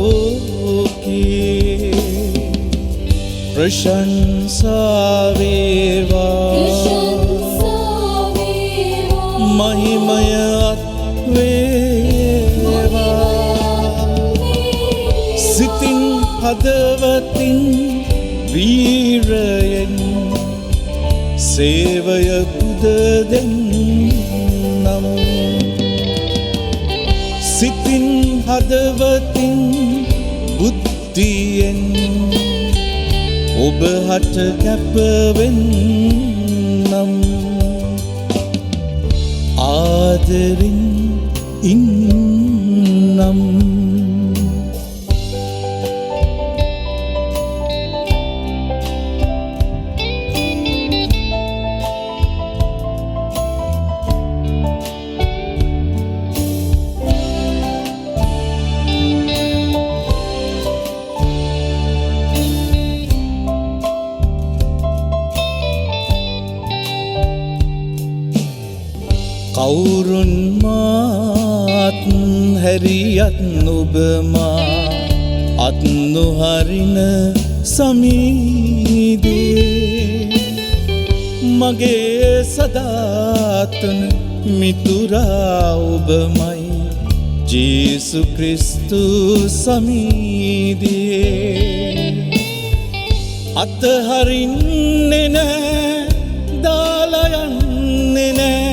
ප්‍රශංසා වේවා මහිමයත් වේවා සිතින් හදවතින් වීරයෙන් සේවය පුද දෙන්නම් සිතින් හදවතින් බුද්ධියෙන් ඔබ හට කැපවෙන්නම් ආදරින් ඉන්නම් කවුරුන් මාත් හැරියත් ඔබ මා අත් නොහරින සමීදේ මගේ සදාතන මිතුරා ඔබමයි ජේසු ක්‍රිස්තුස් සමීදේ අතහරින්නේ නෑ දාලා යන්නේ නෑ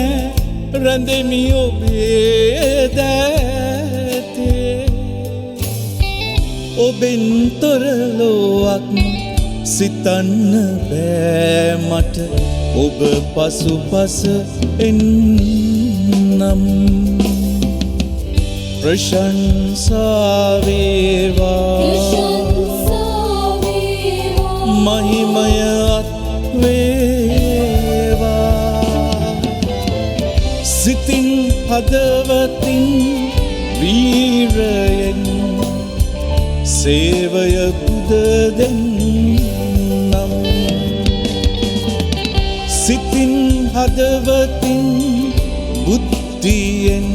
රැඳෙමි ඔබේ දෑතේ ඔබෙන් තොර ලොවක් සිතන්න බෑ මට ඔබ පසුපස එන්නම් ප්‍රශංසා වේවා මහිමයත් වේවා සිතින් හදවතින් වීරයෙන් සේවය පුද දෙන්නම් සිතින් හදවතින් බුද්ධියෙන්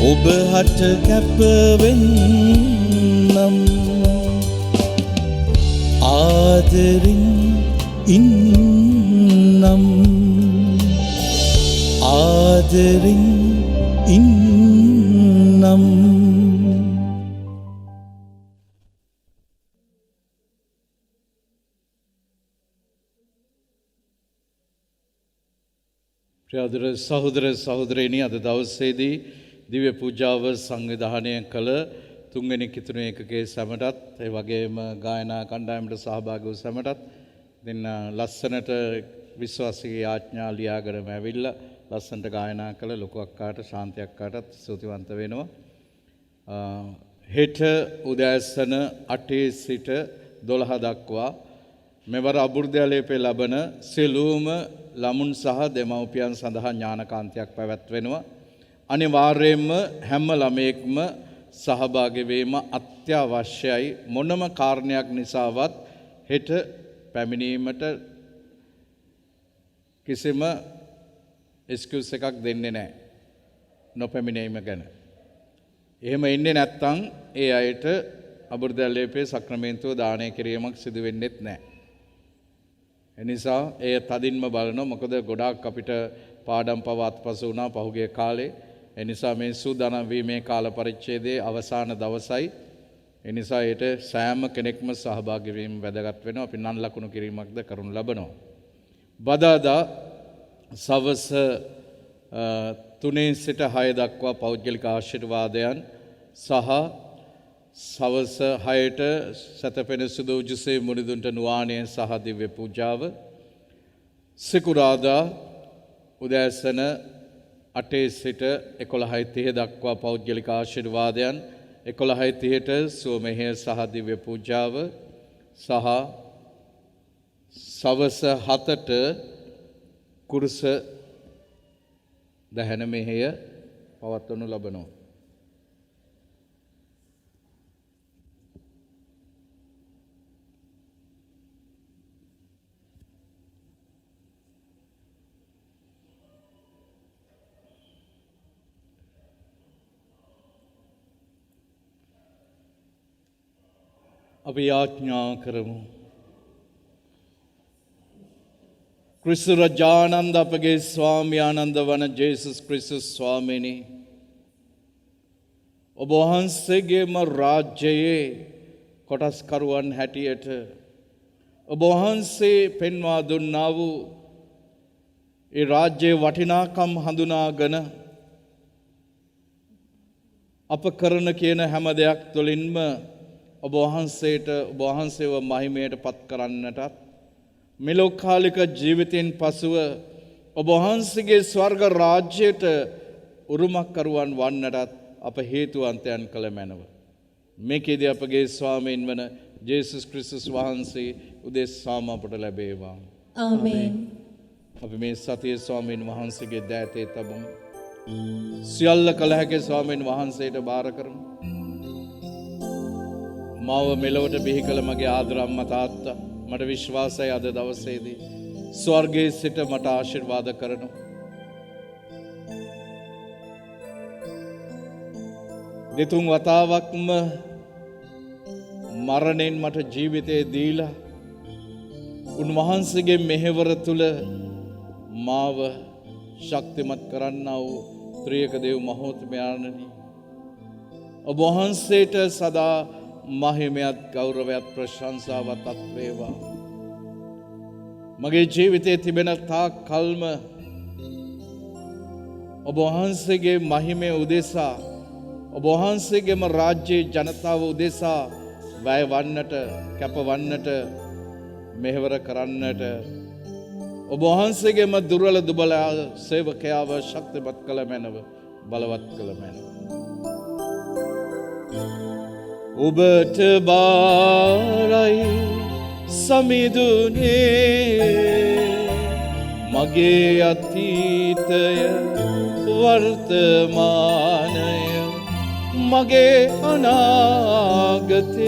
ඔබ හට කැපවෙන්නම් ආදරින් ඉන්නම් ආදරින් ඉන්නම් ප්‍රියාදර සහෝදර සහෝදරයනි අද දවසේදී දිව්‍ය පූජාව සංවිධානය කළ තුන්වෙනි කිතුණු ඒකකයේ සැමටත් ඒ වගේම ගායනා කණ්ඩායමට සහභාගී වූ සැමටත් දෙන්න ලස්සනට විශ්වාසික යාඥා ලියාගෙන ඇවිල්ලා ලස්සනට ගායනා කළ ලොකු අක්කාට ශාන්ති අක්කාටත් ස්තුතිවන්ත වෙනවා. හෙට උදෑසන 8 සිට 12 දක්වා මෙවර අබුර්දයාලේපේ ලබන සියලුම ළමුන් සහ දෙමව්පියන් සඳහා ඥානකාන්තියක් පැවැත්වෙනවා. අනිවාර්යයෙන්ම හැම ළමයෙක්ම සහභාගී වීම අත්‍යවශ්‍යයි. මොනම කාරණයක් නිසාවත් හෙට පැමිණීමට කිසිම එක්ස්කියුස් එකක් දෙන්නේ නැහැ. නොපැමිණීම ගැන. එහෙම ඉන්නේ නැත්තම් ඒ අයට අබුර්දල්ලේපේ සක්‍රමේන්තුව දානය කිරීමක් සිදු වෙන්නේත් නැහැ. එනිසා එය තදින්ම බලනවා. මොකද ගොඩාක් අපිට පාඩම් පවත්පසු වුණා පහුගිය කාලේ. එනිසා මේ සූදානම් වීමේ කාල පරිච්ඡේදයේ අවසාන දවසයි. එනිසා ඒට සෑම කෙනෙක්ම සහභාගී වීම වැදගත් වෙනවා. අපි නම් ලකුණු කිරීමක්ද කරනු ලබනවා. බදාදා සවස 3 සිට 6 දක්වා පෞද්ගලික ආශිර්වාදයන් සහ සවස 6ට සතපෙන සුදු උජුසේ මුනිදුන්ට නුවාණය සහ දිව්‍ය පූජාව. සිකුරාදා උදෑසන 8 සිට 11:30 දක්වා පෞද්ගලික ආශිර්වාදයන් 11:30ට සුවමෙහෙය සහ දිව්‍ය පූජාව සහ සවස 7ට කුරුස දහන මෙහෙය පවත්වනු ලබනවා. අපි යාඥා කරමු. ක්‍රිස්තු රජානන්ද අපගේ ස්වාමී ආනන්ද වන ජේසුස් ක්‍රිස්තුස් ස්වාමීනි, ඔබ වහන්සේගේම රාජ්‍යයේ කොටස්කරුවන් හැටියට ඔබ වහන්සේ පෙන්වා දුන්නා වූ ඒ රාජ්‍යයේ වටිනාකම් හඳුනාගෙන අප කරන කියන හැම දෙයක් තුළින්ම ඔබ වහන්සේව මහිමයට පත් කරන්නටත් මෙලොකාලික ජීවිතයෙන් පසුව ඔබ වහන්සේගේ ස්වර්ග රාජ්‍යයට උරුමකරුවන් වන්නටත් අප හේතුවන්තයන් කළ මැනව. මේකේදී අපගේ ස්වාමීන් වන ජේසුස් ක්‍රිස්තුස් වහන්සේ උදෙසාම අපට ලැබේවා. ආමේන්. අපි මේ සතියේ ස්වාමීන් වහන්සේගේ දෑතේ තබමු. සියල්ල කළ හැකි ස්වාමීන් වහන්සේට බාර කරමු. මාව මෙලොවට බිහි කළ මගේ ආදර අම්මා තාත්තා, මට විශ්වාසයි අද දවසේදී ස්වර්ගයේ සිට මට ආශිර්වාද කරනවා. දෙතුන් වතාවක්ම මරණයෙන් මට ජීවිතය දීලා උන්වහන්සේගේ මෙහෙවර තුල මාව ශක්තිමත් කරන්නා වූ ත්‍රියක දේව මහෝත්මයාණනි, ඔබ වහන්සේට සදා මහිමයත් ගෞරවයත් ප්‍රශංසාවත් අත් වේවා. මගේ ජීවිතයේ තිබෙන තාක් කල්ම ඔබ වහන්සේගේ මහිමය උදෙසා, ඔබ වහන්සේගේම රාජ්‍යයේ ජනතාව උදෙසා වැය වන්නට, කැප වන්නට, මෙහෙවර කරන්නට, ඔබ වහන්සේගේම දුර්වල දුබල සේවකයාව ශක්තිමත් කළ මැනව, බලවත් කළ මැනව. ඔබට බාරයි සමිඳුනේ මගේ අතීතය වර්තමානය මගේ අනාගතේ.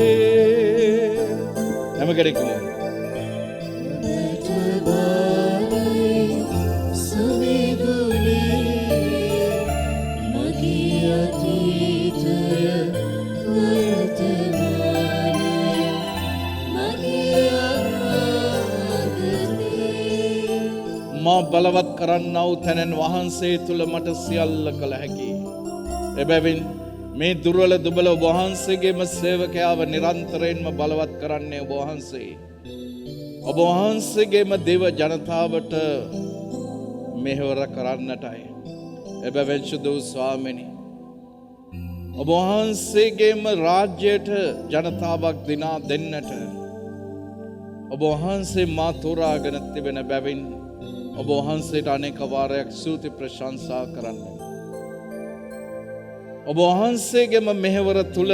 හැම කෙනෙක්ම මා බලවත් කරන්නව තැනන් වහන්සේ තුළ මට සියල්ල කළ හැකි. එබැවින් මේ දුර්වල දුබල ඔබ වහන්සේගේම සේවකයාව නිරන්තරයෙන්ම බලවත් කරන්නේ ඔබ වහන්සේ. ඔබ වහන්සේගේම දේව ජනතාවට මෙහෙවර කරන්නටයි. එබැවින් සුදු ස්වාමිනී, ඔබ වහන්සේගේම රාජ්‍යයට ජනතාවක් දිනා දෙන්නට ඔබ වහන්සේ මා තෝරාගෙන තිබෙන බැවින් ඔබ වහන්සේට අනේක වාරයක් ස්තුති ප්‍රශංසා කරන්න. ඔබ වහන්සේගේම මෙහෙවර තුල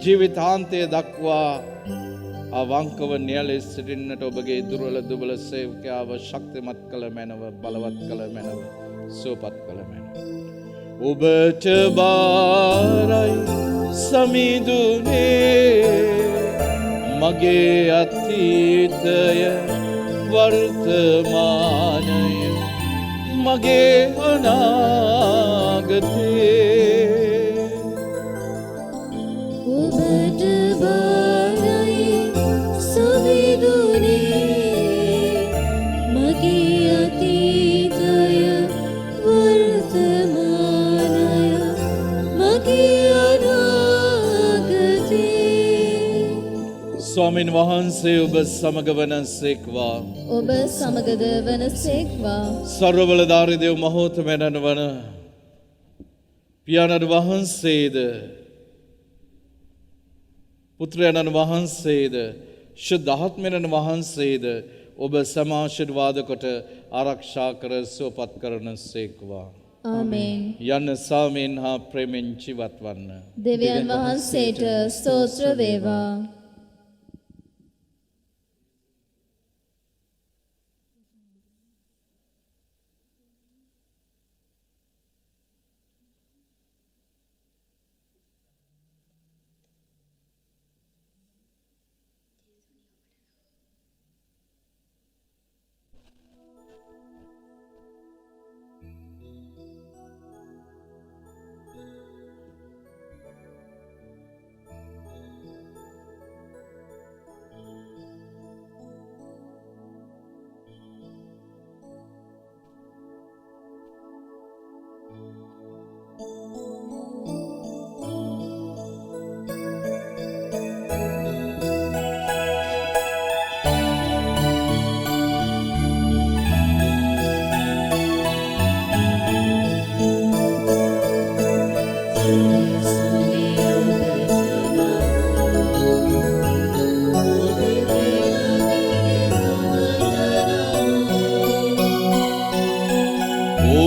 ජීවිතාන්තය දක්වා අවංකව නියැලී සිටින්නට ඔබගේ දුර්වල දුබල සේවකයාව ශක්තිමත් කළ මැනව, බලවත් කළ මැනව, සුවපත් කළ මැනව. ඔබට බාරයි සමිඳුනේ මගේ අතීතය වර්තමානය මගේ අනාගතේ ඔබට බාරයි සවිදුනේ මගේ අතීතය වර්තමානය මගේ අනාගතේ ස්වාමින් වහන්සේ ඔබ සමග වනසේක්වා ඔබ සමගද වනසේක්වා සර්වබලධාරී දෙව් මහෝත්තමයන් වන පියාණන් වහන්සේද පුත්‍රයන්න් වහන්සේද ශුද්ධාත්මයන් වහන්සේද ඔබ සමාශිර්වාද කොට ආරක්ෂා කර සුවපත් කරන සේක්වා ආමේන් යන්න සාමයෙන් හා ප්‍රේමෙන් ජීවත් වන්න දෙවියන් වහන්සේට ස්තෝත්‍ර වේවා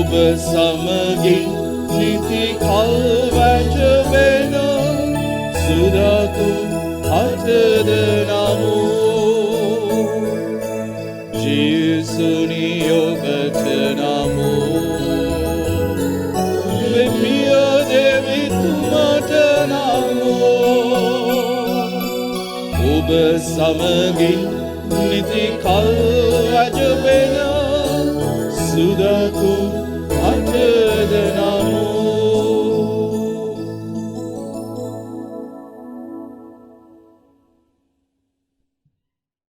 ඔබ සමගින් නිති කල් වැජවෙන සුරතු අටද නමු ජේසුනි ඔබට නමු මෙපිය දෙවිතුමට නමු ඔබ සමගින් නිති කල් වැජවෙන සුදතු